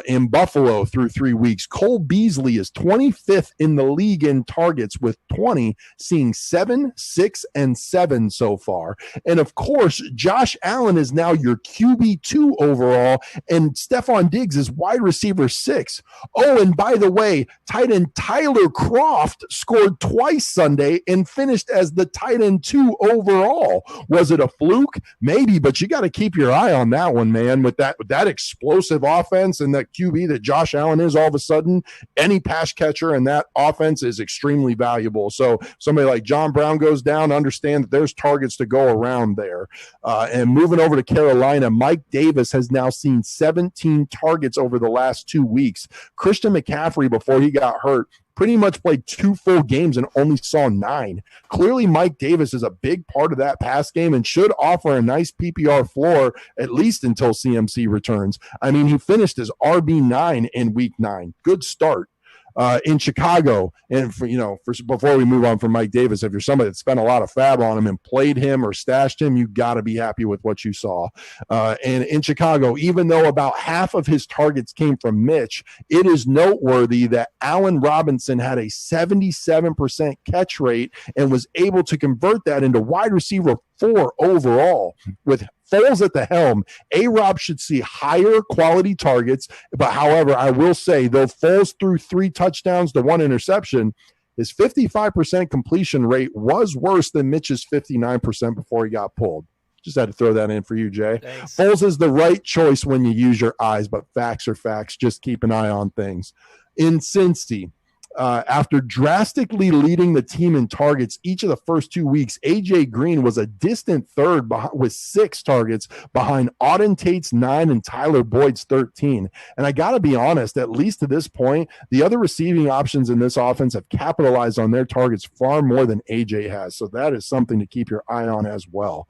In Buffalo, through 3 weeks, Cole Beasley is 25th in the league in targets with 20, seeing 7, 6, and 7 so far. And of course, Josh Allen is now your QB2 overall, and Stephon Diggs is wide receiver 6. Oh, and by the way, tight end Tyler Kroft scored twice Sunday and finished as the tight end 2 overall. Was it a fluke? Maybe, but you got to keep your eye on that one, man, with that explosive offense and that QB that Josh Allen is, all of a sudden, any pass catcher in that offense is extremely valuable. So somebody like John Brown goes down, understand that there's targets to go around there. And moving over to Carolina, Mike Davis has now seen 17 targets over the last 2 weeks. Christian McCaffrey, before he got hurt, pretty much played 2 full games and only saw 9. Clearly, Mike Davis is a big part of that pass game and should offer a nice PPR floor, at least until CMC returns. I mean, he finished as RB9 in week 9. Good start. In Chicago, and before we move on from Mike Davis, if you're somebody that spent a lot of fab on him and played him or stashed him, you got to be happy with what you saw. And in Chicago, even though about half of his targets came from Mitch, it is noteworthy that Allen Robinson had a 77% catch rate and was able to convert that into wide receiver 4 overall. With Foles at the helm, A-Rob should see higher quality targets. But however, I will say, though Foles threw 3 touchdowns to 1 interception, his 55% completion rate was worse than Mitch's 59% before he got pulled. Just had to throw that in for you, Jay. Thanks. Foles is the right choice when you use your eyes, but facts are facts. Just keep an eye on things. In Cincy, after drastically leading the team in targets each of the first 2 weeks, A.J. Green was a distant third with 6 targets behind Auden Tate's 9 and Tyler Boyd's 13. And I got to be honest, at least to this point, the other receiving options in this offense have capitalized on their targets far more than A.J. has. So that is something to keep your eye on as well.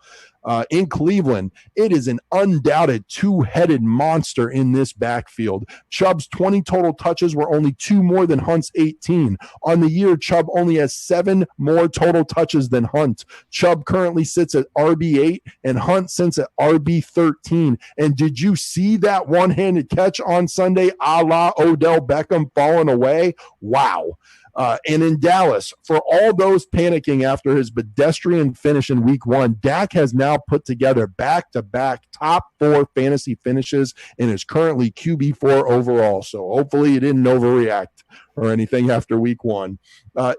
In Cleveland, it is an undoubted 2-headed monster in this backfield. Chubb's 20 total touches were only 2 more than Hunt's 18. On the year, Chubb only has 7 more total touches than Hunt. Chubb currently sits at RB8 and Hunt sits at RB13. And did you see that one-handed catch on Sunday, a la Odell Beckham falling away? Wow. And in Dallas, for all those panicking after his pedestrian finish in week 1, Dak has now put together back-to-back top 4 fantasy finishes and is currently QB4 overall. So hopefully he didn't overreact or anything after week 1.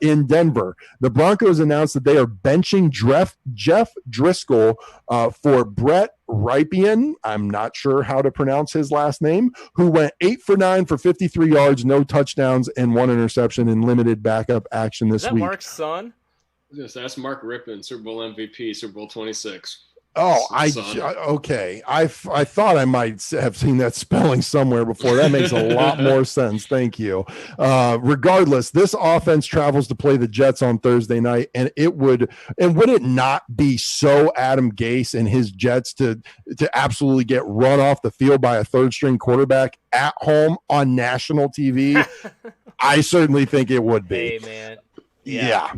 In Denver, the Broncos announced that they are benching Jeff Driscoll for Brett Rypien. I'm not sure how to pronounce his last name, who went 8 for 9 for 53 yards, no touchdowns, and 1 interception in limited backup action this week. Is that Mark's son? Yes, that's Mark Rypien, Super Bowl MVP, Super Bowl 26. Oh, okay. I thought I might have seen that spelling somewhere before. That makes a lot more sense. Thank you. Regardless, this offense travels to play the Jets on Thursday night, and would it not be so Adam Gase and his Jets to absolutely get run off the field by a third-string quarterback at home on national TV? I certainly think it would be. Hey, man. Yeah.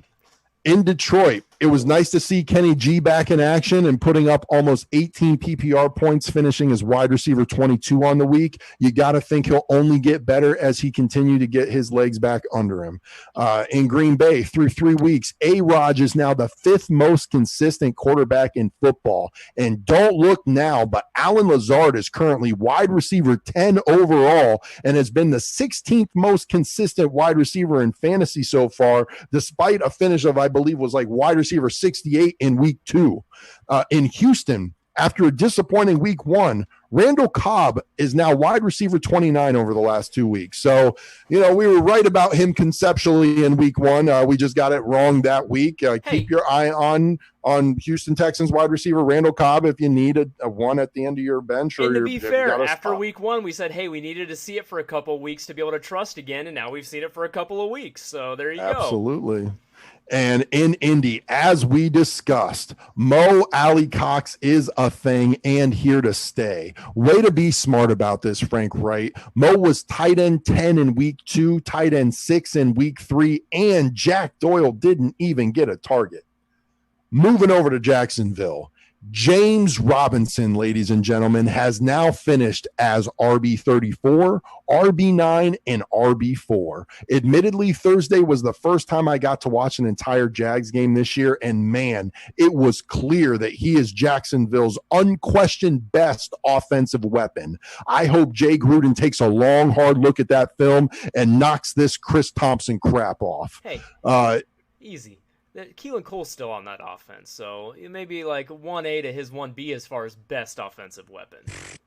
In Detroit, it was nice to see Kenny G back in action and putting up almost 18 PPR points, finishing as wide receiver 22 on the week. You got to think he'll only get better as he continues to get his legs back under him. In Green Bay, through 3 weeks, A-Rod is now the 5th most consistent quarterback in football. And don't look now, but Allen Lazard is currently wide receiver 10 overall and has been the 16th most consistent wide receiver in fantasy so far, despite a finish of, I believe, was like wide receiver 68 in week 2. In Houston, after a disappointing week 1, Randall Cobb is now wide receiver 29 over the last 2 weeks. So, we were right about him conceptually in week 1. We just got it wrong that week. Keep your eye on Houston Texans wide receiver Randall Cobb if you need a one at the end of your bench. And to be fair, after week 1, we said, hey, we needed to see it for a couple of weeks to be able to trust again, and now we've seen it for a couple of weeks. So there you go. Absolutely. And in Indy, as we discussed, Mo Alley Cox is a thing and here to stay. Way to be smart about this, Frank Wright. Mo was tight end 10 in week 2, tight end 6 in week 3, and Jack Doyle didn't even get a target. Moving over to Jacksonville, James Robinson, ladies and gentlemen, has now finished as RB34, RB9, and RB4. Admittedly, Thursday was the first time I got to watch an entire Jags game this year, and man, it was clear that he is Jacksonville's unquestioned best offensive weapon. I hope Jay Gruden takes a long, hard look at that film and knocks this Chris Thompson crap off. Hey, easy. Keelan Cole's still on that offense, so it may be like 1A to his 1B as far as best offensive weapon.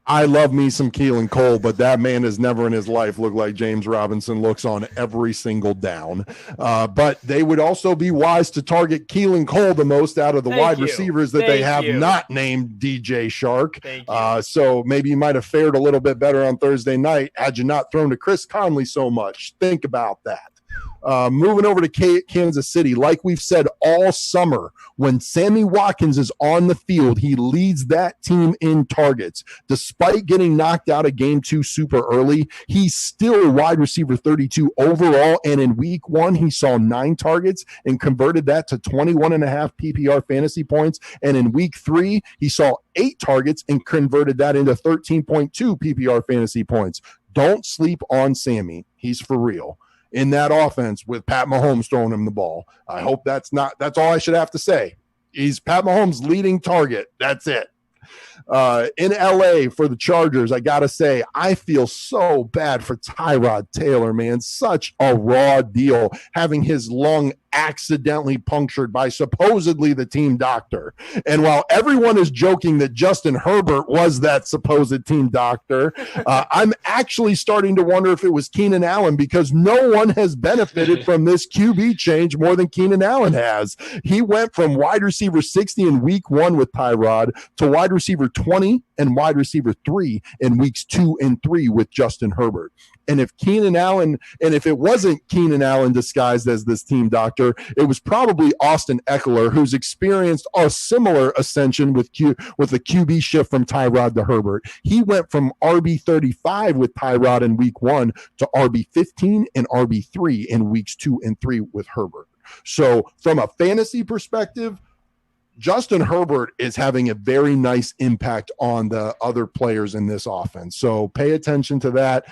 I love me some Keelan Cole, but that man has never in his life looked like James Robinson looks on every single down. But they would also be wise to target Keelan Cole the most out of the wide receivers that they have not named DJ Shark. So maybe you might have fared a little bit better on Thursday night had you not thrown to Chris Conley so much. Think about that. Moving over to Kansas City, like we've said all summer, when Sammy Watkins is on the field, he leads that team in targets. Despite getting knocked out of game 2 super early, he's still wide receiver 32 overall, and in week 1, he saw 9 targets and converted that to 21.5 PPR fantasy points, and in week 3, he saw 8 targets and converted that into 13.2 PPR fantasy points. Don't sleep on Sammy. He's for real in that offense with Pat Mahomes throwing him the ball. I hope that's all I should have to say. He's Pat Mahomes' leading target. That's it. In LA for the Chargers, I got to say, I feel so bad for Tyrod Taylor, man. Such a raw deal, having his lung accidentally punctured by supposedly the team doctor. And while everyone is joking that Justin Herbert was that supposed team doctor, I'm actually starting to wonder if it was Keenan Allen, because no one has benefited from this QB change more than Keenan Allen has. He went from wide receiver 60 in week 1 with Tyrod to wide receiver 20 and wide receiver 3 in weeks 2 and 3 with Justin Herbert. And if it wasn't Keenan Allen disguised as this team doctor, it was probably Austin Eckler, who's experienced a similar ascension with the QB shift from Tyrod to Herbert. He went from RB35 with Tyrod in week 1 to RB15 and RB3 in weeks 2 and 3 with Herbert. So from a fantasy perspective, Justin Herbert is having a very nice impact on the other players in this offense. So pay attention to that,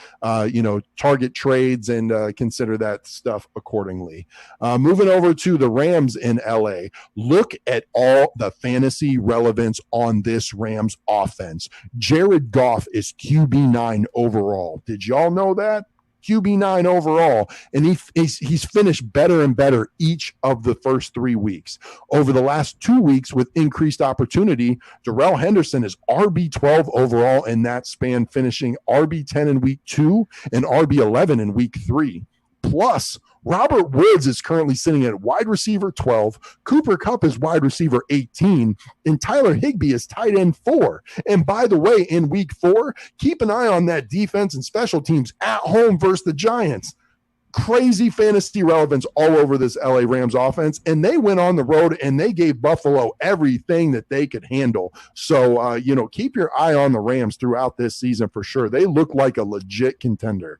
target trades and consider that stuff accordingly. Moving over to the Rams in LA, look at all the fantasy relevance on this Rams offense. Jared Goff is QB9 overall. Did y'all know that? QB9 overall, and he's finished better and better each of the first 3 weeks. Over the last 2 weeks, with increased opportunity, Darrell Henderson is RB12 overall in that span, finishing RB10 in week 2 and RB11 in week 3. Plus, Robert Woods is currently sitting at wide receiver 12. Cooper Kupp is wide receiver 18. And Tyler Higbee is tight end 4. And by the way, in week 4, keep an eye on that defense and special teams at home versus the Giants. Crazy fantasy relevance all over this LA Rams offense, and they went on the road and they gave Buffalo everything that they could handle. So, keep your eye on the Rams throughout this season for sure. They look like a legit contender.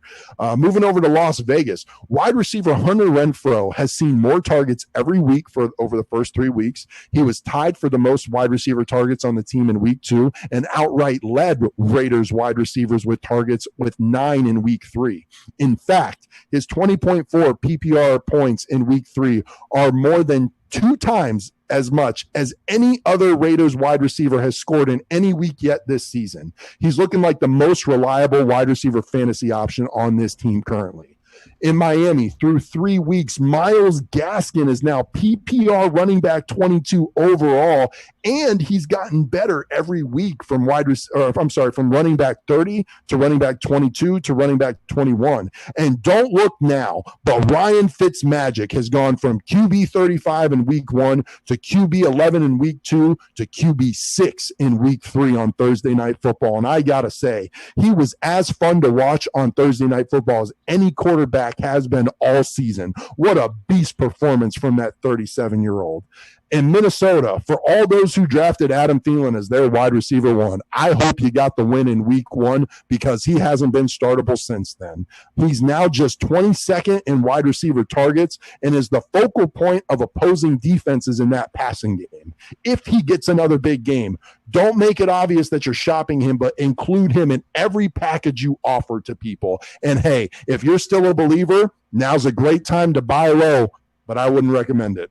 Moving over to Las Vegas, wide receiver Hunter Renfro has seen more targets every week over the first 3 weeks. He was tied for the most wide receiver targets on the team in week 2 and outright led Raiders wide receivers with targets with 9 in week 3. In fact, his 20.4 PPR points in week 3 are more than 2 times as much as any other Raiders wide receiver has scored in any week yet this season. He's looking like the most reliable wide receiver fantasy option on this team currently. In Miami, through 3 weeks, Myles Gaskin is now PPR running back 22 overall, and he's gotten better every week from running back 30 to running back 22 to running back 21. And don't look now, but Ryan Fitzmagic has gone from QB 35 in week 1 to QB 11 in week 2 to QB 6 in week 3 on Thursday Night Football. And I gotta say, he was as fun to watch on Thursday Night Football as any quarterback has been all season. What a beast performance from that 37-year-old. In Minnesota, for all those who drafted Adam Thielen as their wide receiver 1, I hope you got the win in week 1 because he hasn't been startable since then. He's now just 22nd in wide receiver targets and is the focal point of opposing defenses in that passing game. If he gets another big game, don't make it obvious that you're shopping him, but include him in every package you offer to people. And hey, if you're still a believer, now's a great time to buy low, but I wouldn't recommend it.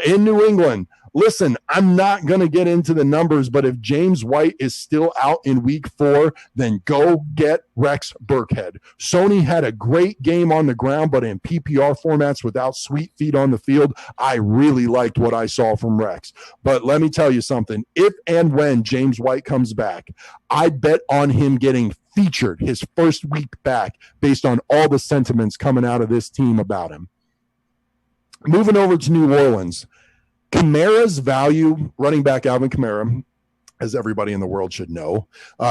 In New England, Listen, I'm not going to get into the numbers, but if James White is still out in week 4, then go get Rex Burkhead. Sony had a great game on the ground, but in PPR formats without sweet feet on the field, I really liked what I saw from Rex. But let me tell you something. If and when James White comes back, I bet on him getting featured his first week back based on all the sentiments coming out of this team about him. Moving over to New Orleans, Kamara's value, running back Alvin Kamara, as everybody in the world should know,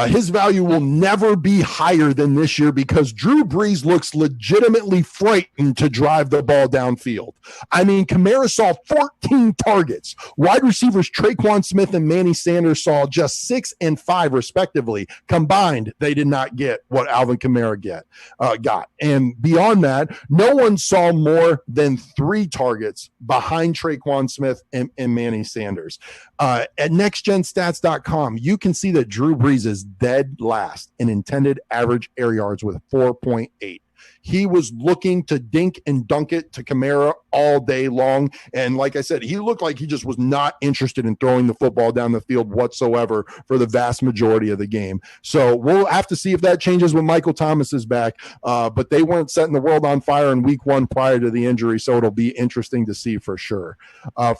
his value will never be higher than this year because Drew Brees looks legitimately frightened to drive the ball downfield. I mean, Kamara saw 14 targets. Wide receivers Traquan Smith and Manny Sanders saw just 6 and 5 respectively. Combined, they did not get what Alvin Kamara got. And beyond that, no one saw more than 3 targets behind Traquan Smith and Manny Sanders. At nextgenstats.com, you can see that Drew Brees is dead last in intended average air yards with 4.8. He was looking to dink and dunk it to Kamara all day long. And like I said, he looked like he just was not interested in throwing the football down the field whatsoever for the vast majority of the game. So we'll have to see if that changes when Michael Thomas is back. But they weren't setting the world on fire in week 1 prior to the injury, so it'll be interesting to see for sure.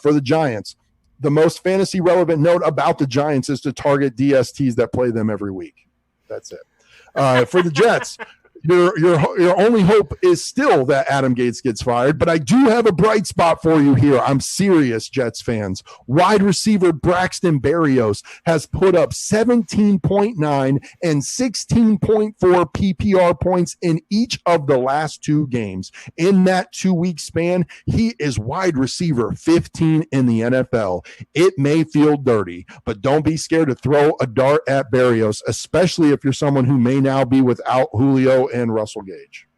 For the Giants, the most fantasy relevant note about the Giants is to target DSTs that play them every week. That's it. For the Jets, your only hope is still that Adam Gates gets fired, but I do have a bright spot for you here. I'm serious, Jets fans. Wide receiver Braxton Berrios has put up 17.9 and 16.4 PPR points in each of the last 2 games. In that 2-week span, he is wide receiver 15 in the NFL. It may feel dirty, but don't be scared to throw a dart at Berrios, especially if you're someone who may now be without Julio and Russell Gage.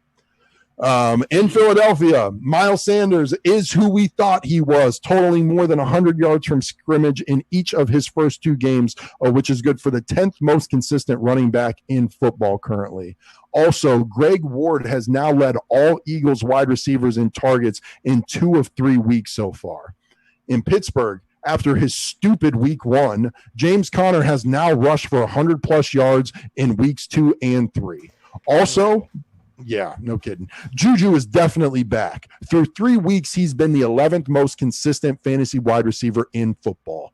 In Philadelphia, Miles Sanders is who we thought he was, totaling more than 100 yards from scrimmage in each of his first 2 games, which is good for the 10th most consistent running back in football currently. Also, Greg Ward has now led all Eagles wide receivers in targets in 2 of 3 weeks so far. In Pittsburgh, after his stupid week 1, James Conner has now rushed for 100-plus yards in weeks 2 and 3. Also, yeah, no kidding. Juju is definitely back. Through 3 weeks, he's been the 11th most consistent fantasy wide receiver in football.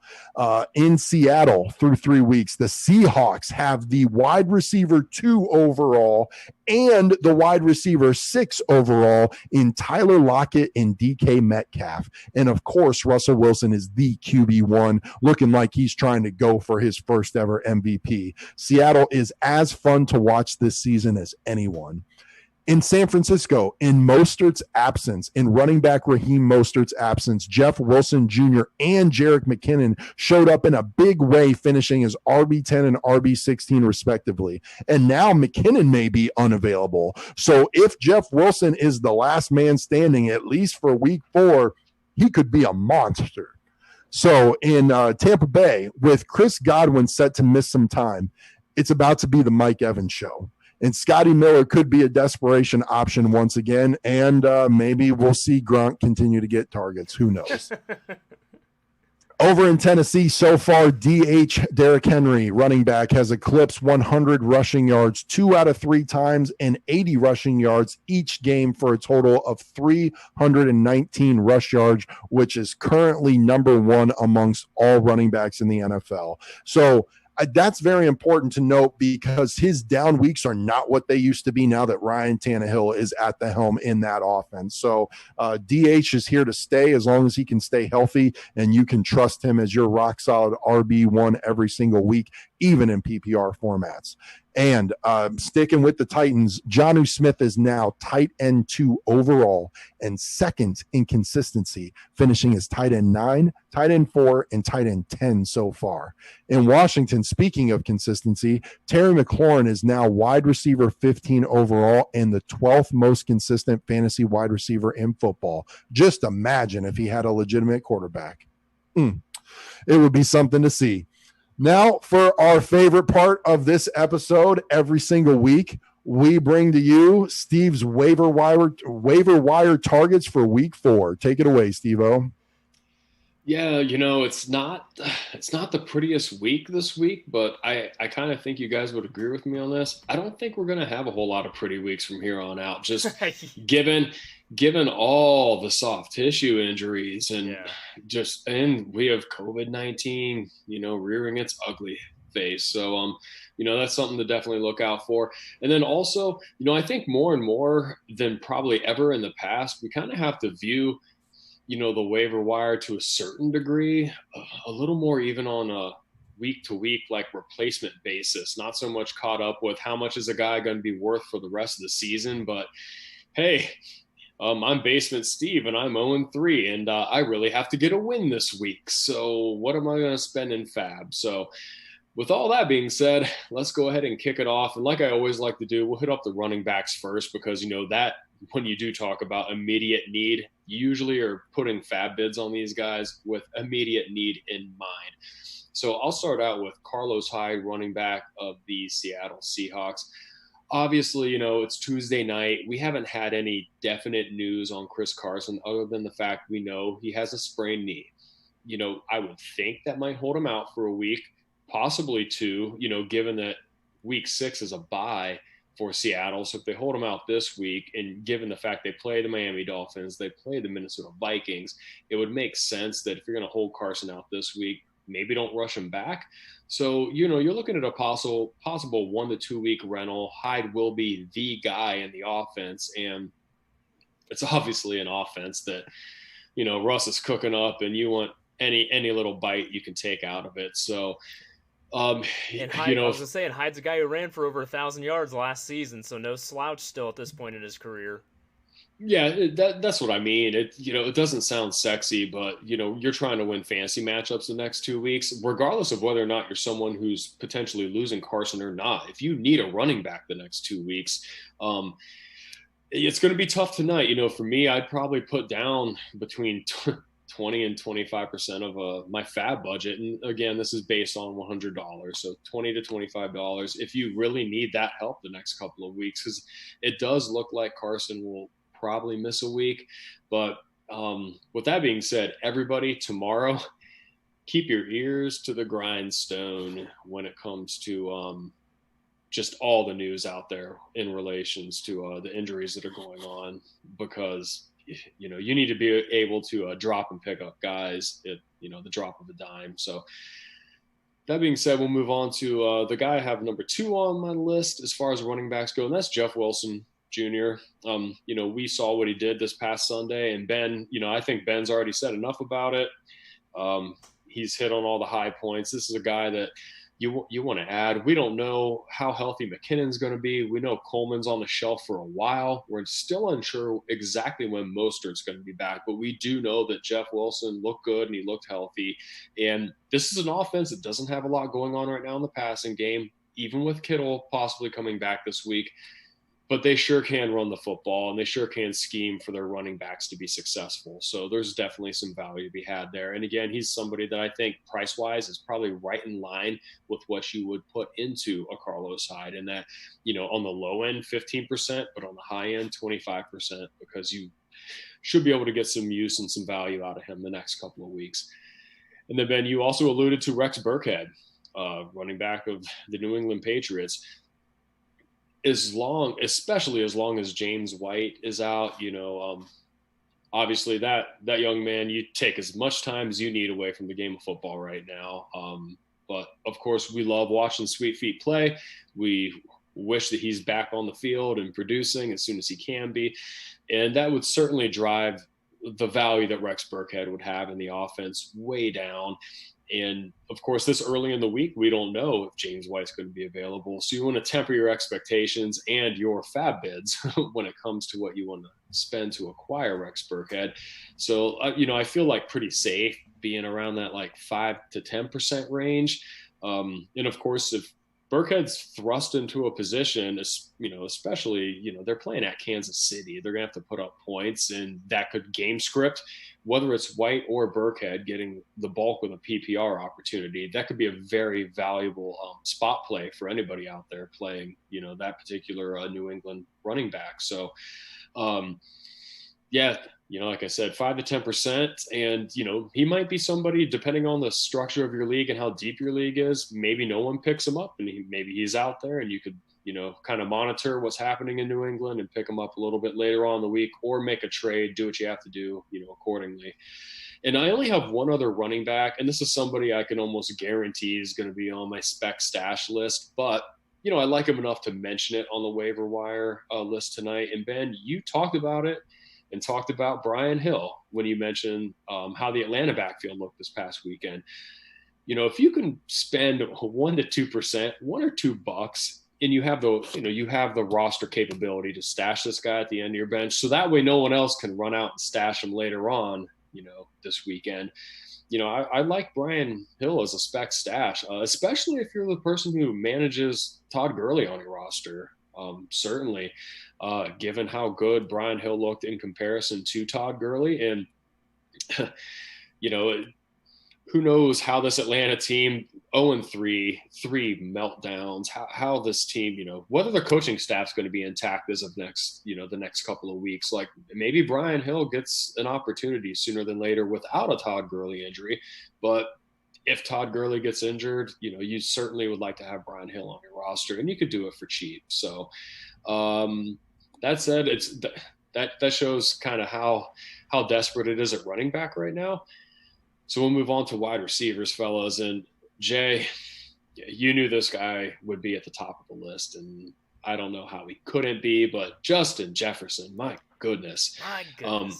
In Seattle, through 3 weeks, the Seahawks have the wide receiver 2 overall and the wide receiver 6 overall in Tyler Lockett and DK Metcalf. And of course, Russell Wilson is the QB1, looking like he's trying to go for his first ever MVP. Seattle is as fun to watch this season as anyone. In San Francisco, in Mostert's absence, in running back Raheem Mostert's absence, Jeff Wilson Jr. and Jerick McKinnon showed up in a big way, finishing as RB10 and RB16 respectively. And now McKinnon may be unavailable. So if Jeff Wilson is the last man standing, at least for week 4, he could be a monster. So in Tampa Bay, with Chris Godwin set to miss some time, it's about to be the Mike Evans show. And Scotty Miller could be a desperation option once again, and maybe we'll see Gronk continue to get targets. Who knows? Over in Tennessee, so far, DH Derrick Henry, running back, has eclipsed 100 rushing yards 2 out of 3 times and 80 rushing yards each game for a total of 319 rush yards, which is currently number 1 amongst all running backs in the NFL. So that's very important to note because his down weeks are not what they used to be now that Ryan Tannehill is at the helm in that offense. So DH is here to stay as long as he can stay healthy, and you can trust him as your rock solid RB1 every single week, even in PPR formats. And sticking with the Titans, Jonnu Smith is now tight end 2 overall and 2nd in consistency, finishing as tight end 9, tight end 4, and tight end 10 so far. In Washington, speaking of consistency, Terry McLaurin is now wide receiver 15 overall and the 12th most consistent fantasy wide receiver in football. Just imagine if he had a legitimate quarterback. It would be something to see. Now, for our favorite part of this episode, every single week, we bring to you Steve's waiver wire targets for week 4. Take it away, Steve-O. Yeah, it's not the prettiest week this week, but I kind of think you guys would agree with me on this. I don't think we're going to have a whole lot of pretty weeks from here on out. Just given all the soft tissue injuries and and we have COVID-19, rearing its ugly face. So that's something to definitely look out for. And then also, I think more and more than probably ever in the past, we kind of have to view the waiver wire to a certain degree, a little more even on a week to week, like replacement basis, not so much caught up with how much is a guy going to be worth for the rest of the season. But hey, I'm Basement Steve and I'm 0-3 and I really have to get a win this week. So what am I going to spend in fab? So with all that being said, let's go ahead and kick it off. And like I always like to do, we'll hit up the running backs first because, that when you do talk about immediate need, you usually are putting fab bids on these guys with immediate need in mind. So I'll start out with Carlos Hyde, running back of the Seattle Seahawks. Obviously, it's Tuesday night. We haven't had any definite news on Chris Carson other than the fact we know he has a sprained knee. I would think that might hold him out for a week, possibly two, given that week 6 is a bye for Seattle. So if they hold him out this week, and given the fact they play the Miami Dolphins, they play the Minnesota Vikings, it would make sense that if you're going to hold Carson out this week, maybe don't rush him back. So, you're looking at a possible 1 to 2 week rental. Hyde will be the guy in the offense. And it's obviously an offense that, Russ is cooking up and you want any little bite you can take out of it. So, and Hyde, I was gonna say, and Hyde's a guy who ran for over 1,000 yards last season, so no slouch still at this point in his career. Yeah, that's what I mean. It doesn't sound sexy, but you're trying to win fantasy matchups the next 2 weeks, regardless of whether or not you're someone who's potentially losing Carson or not. If you need a running back the next 2 weeks, it's going to be tough tonight. For me, I'd probably put down between 20 and 25% of my fab budget. And again, this is based on $100. So $20 to $25 if you really need that help the next couple of weeks, because it does look like Carson will probably miss a week. But with that being said, everybody, tomorrow, keep your ears to the grindstone when it comes to just all the news out there in relations to the injuries that are going on, because you need to be able to drop and pick up guys at, the drop of a dime. So that being said, we'll move on to the guy I have number 2 on my list as far as running backs go, and that's Jeff Wilson Jr. We saw what he did this past Sunday, and Ben, I think Ben's already said enough about it. He's hit on all the high points. This is a guy that you want to add. We don't know how healthy McKinnon's going to be. We know Coleman's on the shelf for a while. We're still unsure exactly when Mostert's going to be back, but we do know that Jeff Wilson looked good and he looked healthy. And this is an offense that doesn't have a lot going on right now in the passing game, even with Kittle possibly coming back this week. But they sure can run the football, and they sure can scheme for their running backs to be successful. So there's definitely some value to be had there. And again, he's somebody that I think price-wise is probably right in line with what you would put into a Carlos Hyde, and that, on the low end, 15%, but on the high end, 25%, because you should be able to get some use and some value out of him the next couple of weeks. And then, Ben, you also alluded to Rex Burkhead, running back of the New England Patriots. Especially as long as James White is out, obviously that young man, you take as much time as you need away from the game of football right now. But of course, we love watching Sweet Feet play. We wish that he's back on the field and producing as soon as he can be. And that would certainly drive the value that Rex Burkhead would have in the offense way down. And of course, this early in the week, we don't know if James White's going to be available. So you want to temper your expectations and your fab bids when it comes to what you want to spend to acquire Rex Burkhead. So, I feel like pretty safe being around that like 5 to 10% range. And of course, if Burkhead's thrust into a position, especially, they're playing at Kansas City, they're going to have to put up points, and that could game script, whether it's White or Burkhead getting the bulk of a PPR opportunity. That could be a very valuable spot play for anybody out there playing, that particular New England running back. So, like I said, 5 to 10%. And, he might be somebody, depending on the structure of your league and how deep your league is, maybe no one picks him up and maybe he's out there and you could, kind of monitor what's happening in New England and pick him up a little bit later on in the week, or make a trade, do what you have to do, accordingly. And I only have one other running back, and this is somebody I can almost guarantee is going to be on my spec stash list, but I like him enough to mention it on the waiver wire list tonight. And Ben, you talked about it and talked about Brian Hill when you mentioned how the Atlanta backfield looked this past weekend. If you can spend 1 to 2%, $1 or $2, and you have the roster capability to stash this guy at the end of your bench, so that way no one else can run out and stash him later on, this weekend. I like Brian Hill as a spec stash, especially if you're the person who manages Todd Gurley on your roster. Certainly, given how good Brian Hill looked in comparison to Todd Gurley. And, who knows how this Atlanta team, 0-3, 3 meltdowns, how this team, whether their coaching staff's going to be intact as of the next couple of weeks. Like, maybe Brian Hill gets an opportunity sooner than later without a Todd Gurley injury. But if Todd Gurley gets injured, you certainly would like to have Brian Hill on your roster, and you could do it for cheap. So that said, that shows kind of how desperate it is at running back right now. So we'll move on to wide receivers, fellas. And Jay, you knew this guy would be at the top of the list, and I don't know how he couldn't be, but Justin Jefferson, my goodness. And,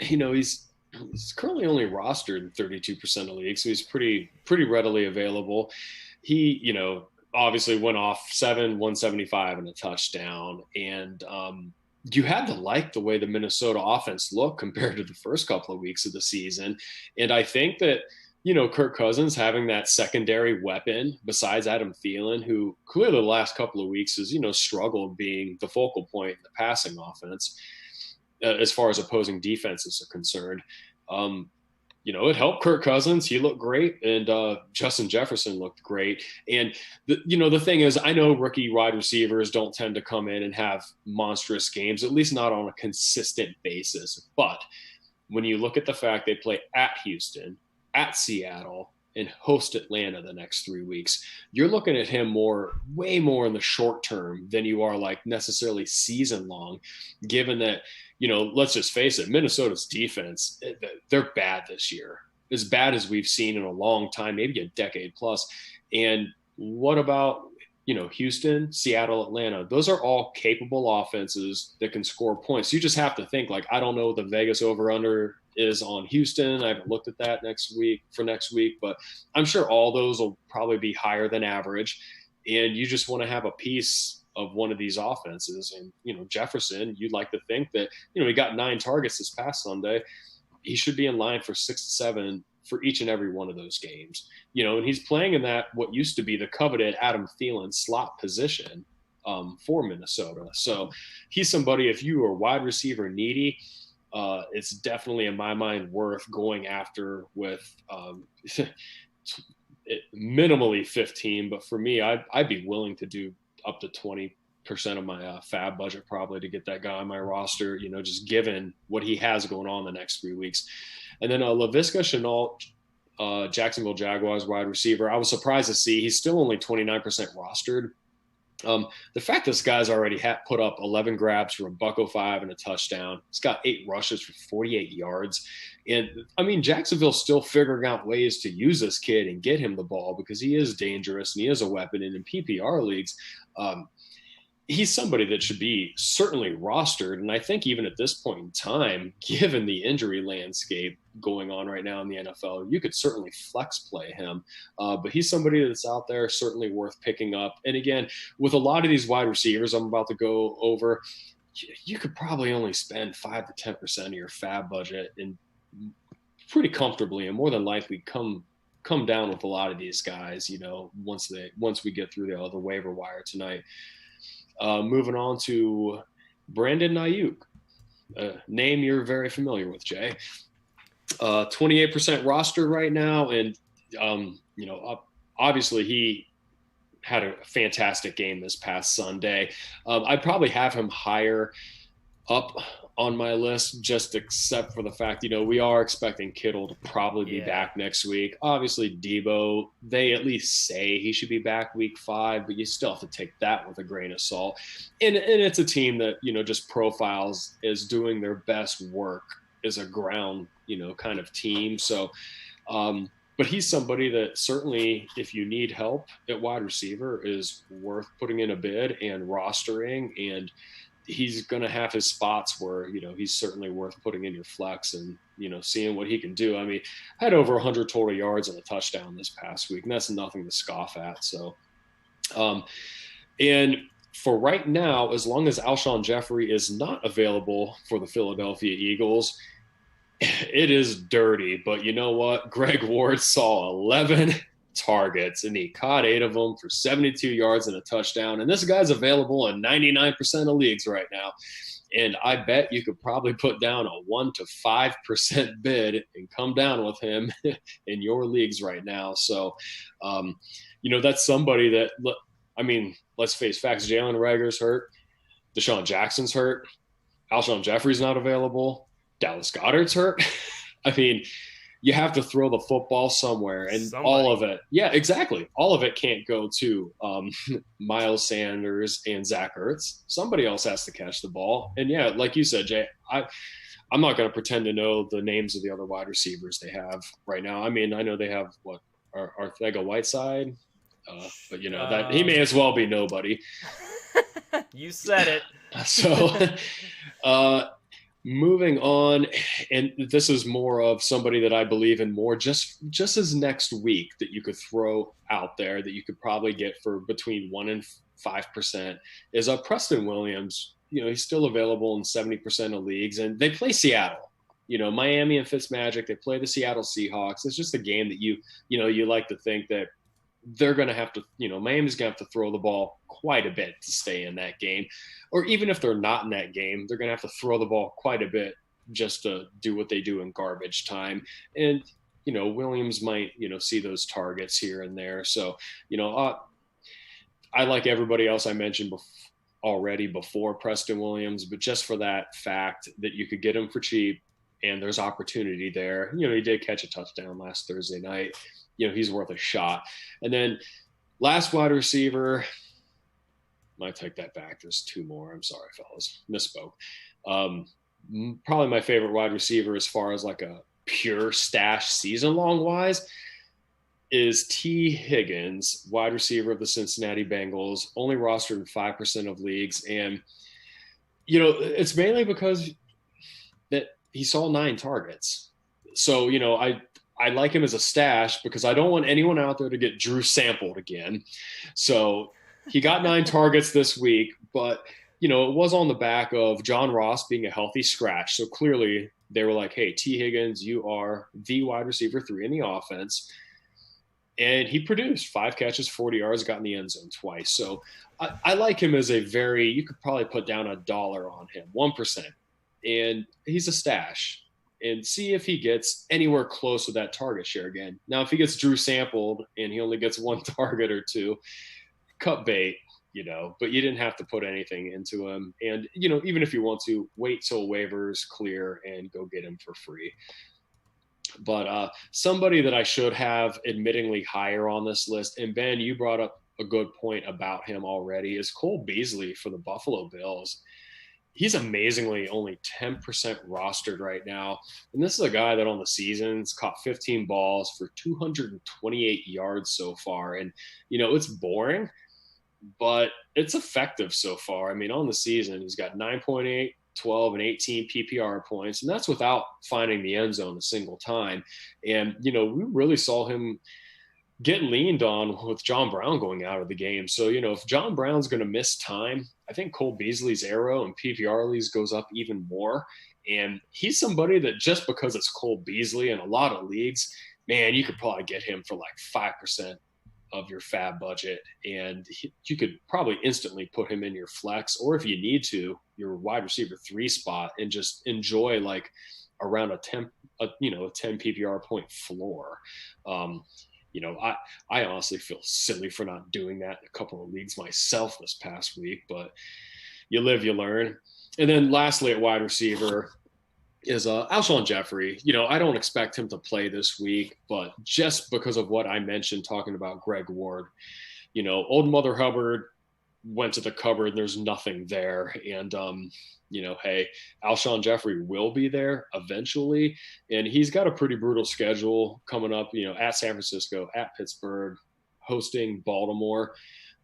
he's currently only rostered in 32% of leagues, so he's pretty readily available. He, obviously went off 175 and a touchdown. And you had to like the way the Minnesota offense looked compared to the first couple of weeks of the season. And I think that, Kirk Cousins having that secondary weapon besides Adam Thielen, who clearly the last couple of weeks has, struggled being the focal point in the passing offense as far as opposing defenses are concerned. It helped Kirk Cousins. He looked great. And Justin Jefferson looked great. And, the thing is, I know rookie wide receivers don't tend to come in and have monstrous games, at least not on a consistent basis. But when you look at the fact they play at Houston, at Seattle, and host Atlanta the next 3 weeks, you're looking at him way more in the short term than you are like necessarily season long, given that, let's just face it, Minnesota's defense, they're bad this year, as bad as we've seen in a long time, maybe a decade plus. And what about, Houston, Seattle, Atlanta? Those are all capable offenses that can score points. You just have to think, like, I don't know what the Vegas over-under is on Houston. I haven't looked at that next week, but I'm sure all those will probably be higher than average. And you just want to have a piece of one of these offenses. And, Jefferson, you'd like to think that, he got 9 targets this past Sunday. He should be in line for 6 to 7 for each and every one of those games, and he's playing in that, what used to be the coveted Adam Thielen slot position for Minnesota. So he's somebody, if you are wide receiver needy, it's definitely in my mind worth going after with minimally 15. But for me, I'd be willing to do up to 20% of my fab budget probably to get that guy on my roster, just given what he has going on the next 3 weeks. And then Laviska Shenault, Jacksonville Jaguars wide receiver, I was surprised to see he's still only 29% rostered. The fact this guy's already put up 11 grabs for $105 and a touchdown. He's got 8 rushes for 48 yards. And, Jacksonville's still figuring out ways to use this kid and get him the ball because he is dangerous and he is a weapon. And in PPR leagues, he's somebody that should be certainly rostered. And I think even at this point in time, given the injury landscape going on right now in the NFL, you could certainly flex play him. But he's somebody that's out there, certainly worth picking up. And again, with a lot of these wide receivers I'm about to go over, you could probably only spend 5 to 10% of your fab budget and pretty comfortably, and more than likely come down with a lot of these guys, once we get through the waiver wire tonight. Moving on to Brandon Ayuk, a name you're very familiar with, Jay. 28% roster right now, and obviously he had a fantastic game this past Sunday. I'd probably have him higher up on my list, just except for the fact, we are expecting Kittle to probably be back next week. Obviously, Debo, they at least say he should be back week 5, but you still have to take that with a grain of salt. And it's a team that, just profiles as doing their best work as a ground, kind of team. So, but he's somebody that certainly, if you need help at wide receiver, is worth putting in a bid and rostering. And he's going to have his spots where, he's certainly worth putting in your flex and, seeing what he can do. I mean, had over 100 total yards and a touchdown this past week, and that's nothing to scoff at. So, and for right now, as long as Alshon Jeffrey is not available for the Philadelphia Eagles, it is dirty. But you know what? Greg Ward saw 11 targets and he caught 8 of them for 72 yards and a touchdown. And this guy's available in 99% of leagues right now. And I bet you could probably put down a 1 to 5% bid and come down with him in your leagues right now. So, that's somebody that, I mean, let's face facts. Jalen Reagor's hurt. Deshaun Jackson's hurt. Alshon Jeffrey's not available. Dallas Goedert's hurt. I mean, you have to throw the football somewhere, and all of it. Yeah, exactly. All of it can't go to Miles Sanders and Zach Ertz. Somebody else has to catch the ball. And yeah, like you said, Jay, I'm not going to pretend to know the names of the other wide receivers they have right now. I mean, I know they have Arcega-Whiteside, but that he may as well be nobody. You said it. So, moving on, and this is more of somebody that I believe in more just as next week that you could throw out there that you could probably get for between 1 and 5% is Preston Williams. He's still available in 70% of leagues, and they play Seattle. Miami and Fitzmagic, they play the Seattle Seahawks. It's just a game that you like to think that they're going to have to, Miami's going to have to throw the ball quite a bit to stay in that game. Or even if they're not in that game, they're going to have to throw the ball quite a bit just to do what they do in garbage time. And, Williams might, see those targets here and there. So, I like everybody else I mentioned already before Preston Williams, but just for that fact that you could get him for cheap and there's opportunity there. He did catch a touchdown last Thursday night. He's worth a shot. And then last wide receiver, might take that back. There's 2 more. I'm sorry, fellas. Misspoke. Probably my favorite wide receiver as far as like a pure stash season long wise is T. Higgins, wide receiver of the Cincinnati Bengals, only rostered in 5% of leagues. And, it's mainly because that he saw 9 targets. So, I like him as a stash because I don't want anyone out there to get Drew sampled again. So he got 9 targets this week, but, it was on the back of John Ross being a healthy scratch. So clearly they were like, hey, T. Higgins, you are the wide receiver 3 in the offense. And he produced 5 catches, 40 yards, got in the end zone twice. So I like him as you could probably put down $1 on him, 1%. And he's a stash. And see if he gets anywhere close to that target share again. Now, if he gets Drew sampled and he only gets 1 target or 2, cut bait, but you didn't have to put anything into him. And, even if you want to, wait till waivers clear and go get him for free. But somebody that I should have admittingly higher on this list, and Ben, you brought up a good point about him already, is Cole Beasley for the Buffalo Bills. He's amazingly only 10% rostered right now. And this is a guy that on the season's caught 15 balls for 228 yards so far. And, it's boring, but it's effective so far. I mean, on the season, he's got 9.8, 12, and 18 PPR points. And that's without finding the end zone a single time. And, we really saw him get leaned on with John Brown going out of the game. So, if John Brown's going to miss time, I think Cole Beasley's arrow and PPR leagues goes up even more. And he's somebody that just because it's Cole Beasley in a lot of leagues, man, you could probably get him for like 5% of your fab budget. And you could probably instantly put him in your flex, or if you need to, your wide receiver 3 spot and just enjoy like around a 10 PPR point floor. I honestly feel silly for not doing that in a couple of leagues myself this past week, but you live, you learn. And then lastly at wide receiver is Alshon Jeffrey. I don't expect him to play this week, but just because of what I mentioned talking about Greg Ward, old Mother Hubbard went to the cupboard and there's nothing there. And, hey, Alshon Jeffrey will be there eventually. And he's got a pretty brutal schedule coming up, at San Francisco, at Pittsburgh, hosting Baltimore.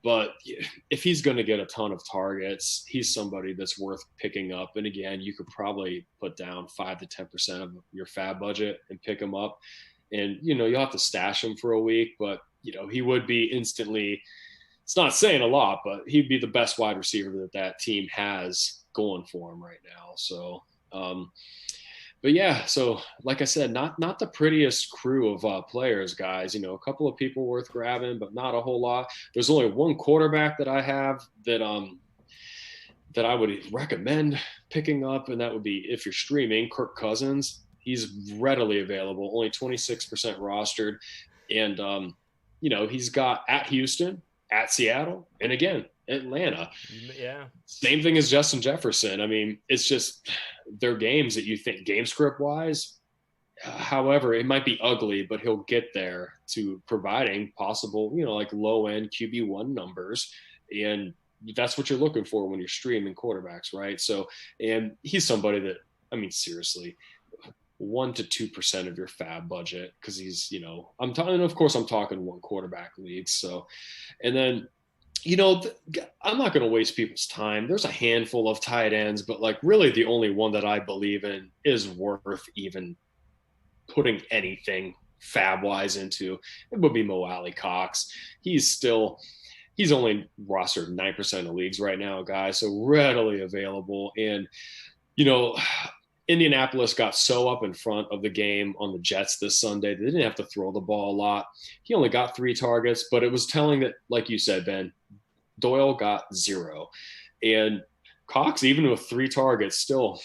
But if he's going to get a ton of targets, he's somebody that's worth picking up. And again, you could probably put down 5 to 10% of your fab budget and pick him up. And, you'll have to stash him for a week, but, he would be instantly, it's not saying a lot, but he'd be the best wide receiver that team has going for him right now. So, but yeah, so like I said, not the prettiest crew of players, guys. A couple of people worth grabbing, but not a whole lot. There's only one quarterback that I have that I would recommend picking up, and that would be, if you're streaming, Kirk Cousins. He's readily available, only 26% rostered, and he's got at Houston, at Seattle, and again Atlanta. Yeah. Same thing as Justin Jefferson. I mean, it's just they're games that you think game script wise. However, it might be ugly, but he'll get there to providing possible, like low end QB1 numbers. And that's what you're looking for when you're streaming quarterbacks, right? So, and he's somebody that, I mean, seriously, 1 to 2% of your fab budget, because he's, I'm talking one quarterback leagues. So, and then, I'm not going to waste people's time. There's a handful of tight ends, but like really the only one that I believe in is worth even putting anything fab wise into, it would be Mo Alley Cox. He's only rostered 9% of leagues right now, guys. So readily available. And, Indianapolis got so up in front of the game on the Jets this Sunday. They didn't have to throw the ball a lot. He only got 3 targets, but it was telling that, like you said, Ben, Doyle got 0. And Cox, even with 3 targets, still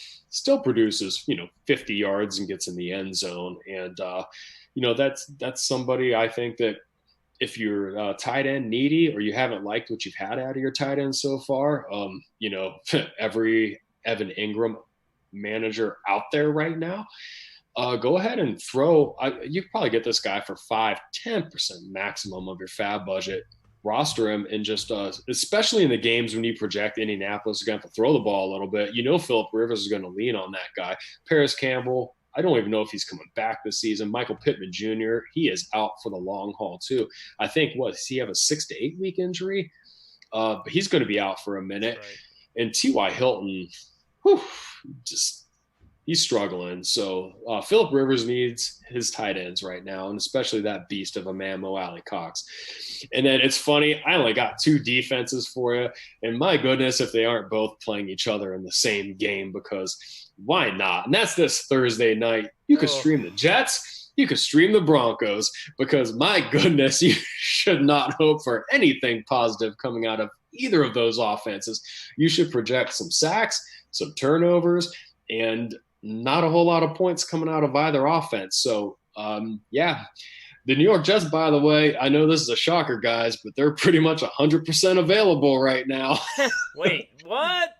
produces, 50 yards and gets in the end zone. And, that's somebody I think that if you're tight end needy or you haven't liked what you've had out of your tight end so far, every Evan Ingram manager out there right now, go ahead and throw. You can probably get this guy for 5-10% maximum of your fab budget. Roster him and just, especially in the games when you project Indianapolis is going to have to throw the ball a little bit. Philip Rivers is going to lean on that guy. Paris Campbell, I don't even know if he's coming back this season. Michael Pittman Jr., he is out for the long haul too. I think, does he have a 6 to 8 week injury? But he's going to be out for a minute. Right. And T.Y. Hilton, he's struggling. So Philip Rivers needs his tight ends right now, and especially that beast of a man, Mo Alley Cox. And then it's funny, I only got 2 defenses for you, and my goodness, if they aren't both playing each other in the same game, because why not? And that's this Thursday night. You could stream the Jets, you could stream the Broncos, because my goodness, you should not hope for anything positive coming out of either of those offenses. You should project some sacks, some turnovers, and not a whole lot of points coming out of either offense. So, the New York Jets, by the way, I know this is a shocker, guys, but they're pretty much 100% available right now. Wait, what?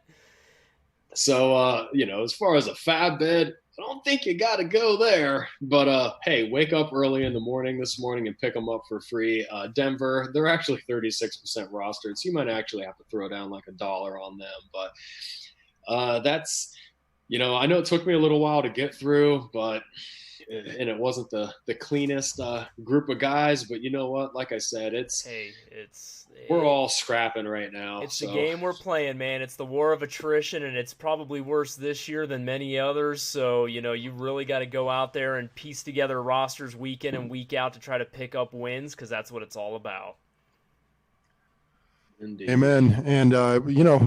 So, as far as a fab bid, I don't think you got to go there. But, hey, wake up early in the morning this morning and pick them up for free. Denver, they're actually 36% rostered, so you might actually have to throw down like $1 on them. But that's – I know it took me a little while to get through, and it wasn't the cleanest group of guys, but you know what? Like I said, we're all scrapping right now. It's the game we're playing, man. It's the war of attrition, and it's probably worse this year than many others. So, you really got to go out there and piece together rosters week in and week out to try to pick up wins, because that's what it's all about. Indeed. Amen. And,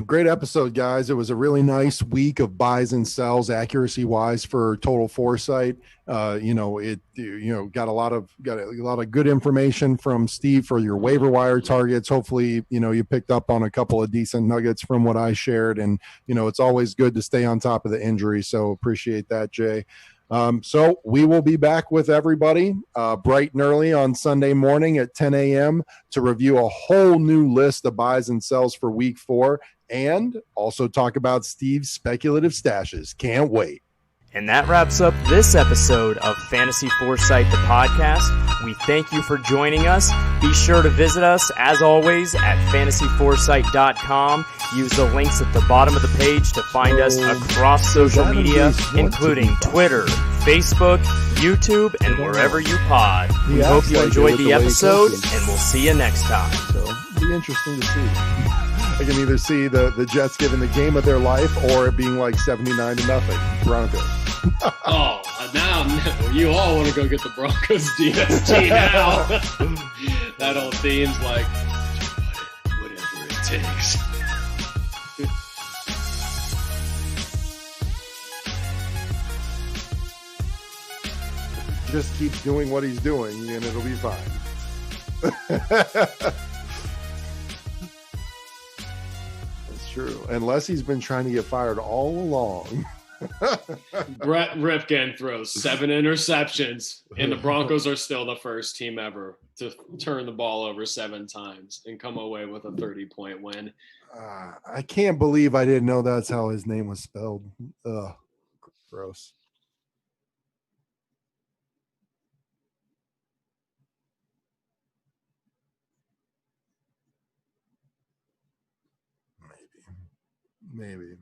great episode, guys. It was a really nice week of buys and sells accuracy wise for Total Foresight. Got a lot of good information from Steve for your waiver wire targets. Hopefully, you picked up on a couple of decent nuggets from what I shared, and, it's always good to stay on top of the injury. So appreciate that, Jay. So we will be back with everybody bright and early on Sunday morning at 10 a.m. to review a whole new list of buys and sells for week 4 and also talk about Steve's speculative stashes. Can't wait. And that wraps up this episode of Fantasy Foresight, the podcast. We thank you for joining us. Be sure to visit us, as always, at fantasyforesight.com. Use the links at the bottom of the page to find us across social media, including Twitter, Facebook, YouTube, and wherever you pod. We hope you enjoyed the episode, and we'll see you next time. So it'll be interesting to see. I can either see the Jets giving the game of their life or it being like 79-0 Broncos. Oh, now you all want to go get the Broncos DST now. That old theme's like, whatever it takes. Just keep doing what he's doing and it'll be fine. That's true. Unless he's been trying to get fired all along. Brett Ripken throws 7 interceptions, and the Broncos are still the first team ever to turn the ball over 7 times and come away with a 30-point win. I can't believe I didn't know that's how his name was spelled. Ugh, gross. Maybe.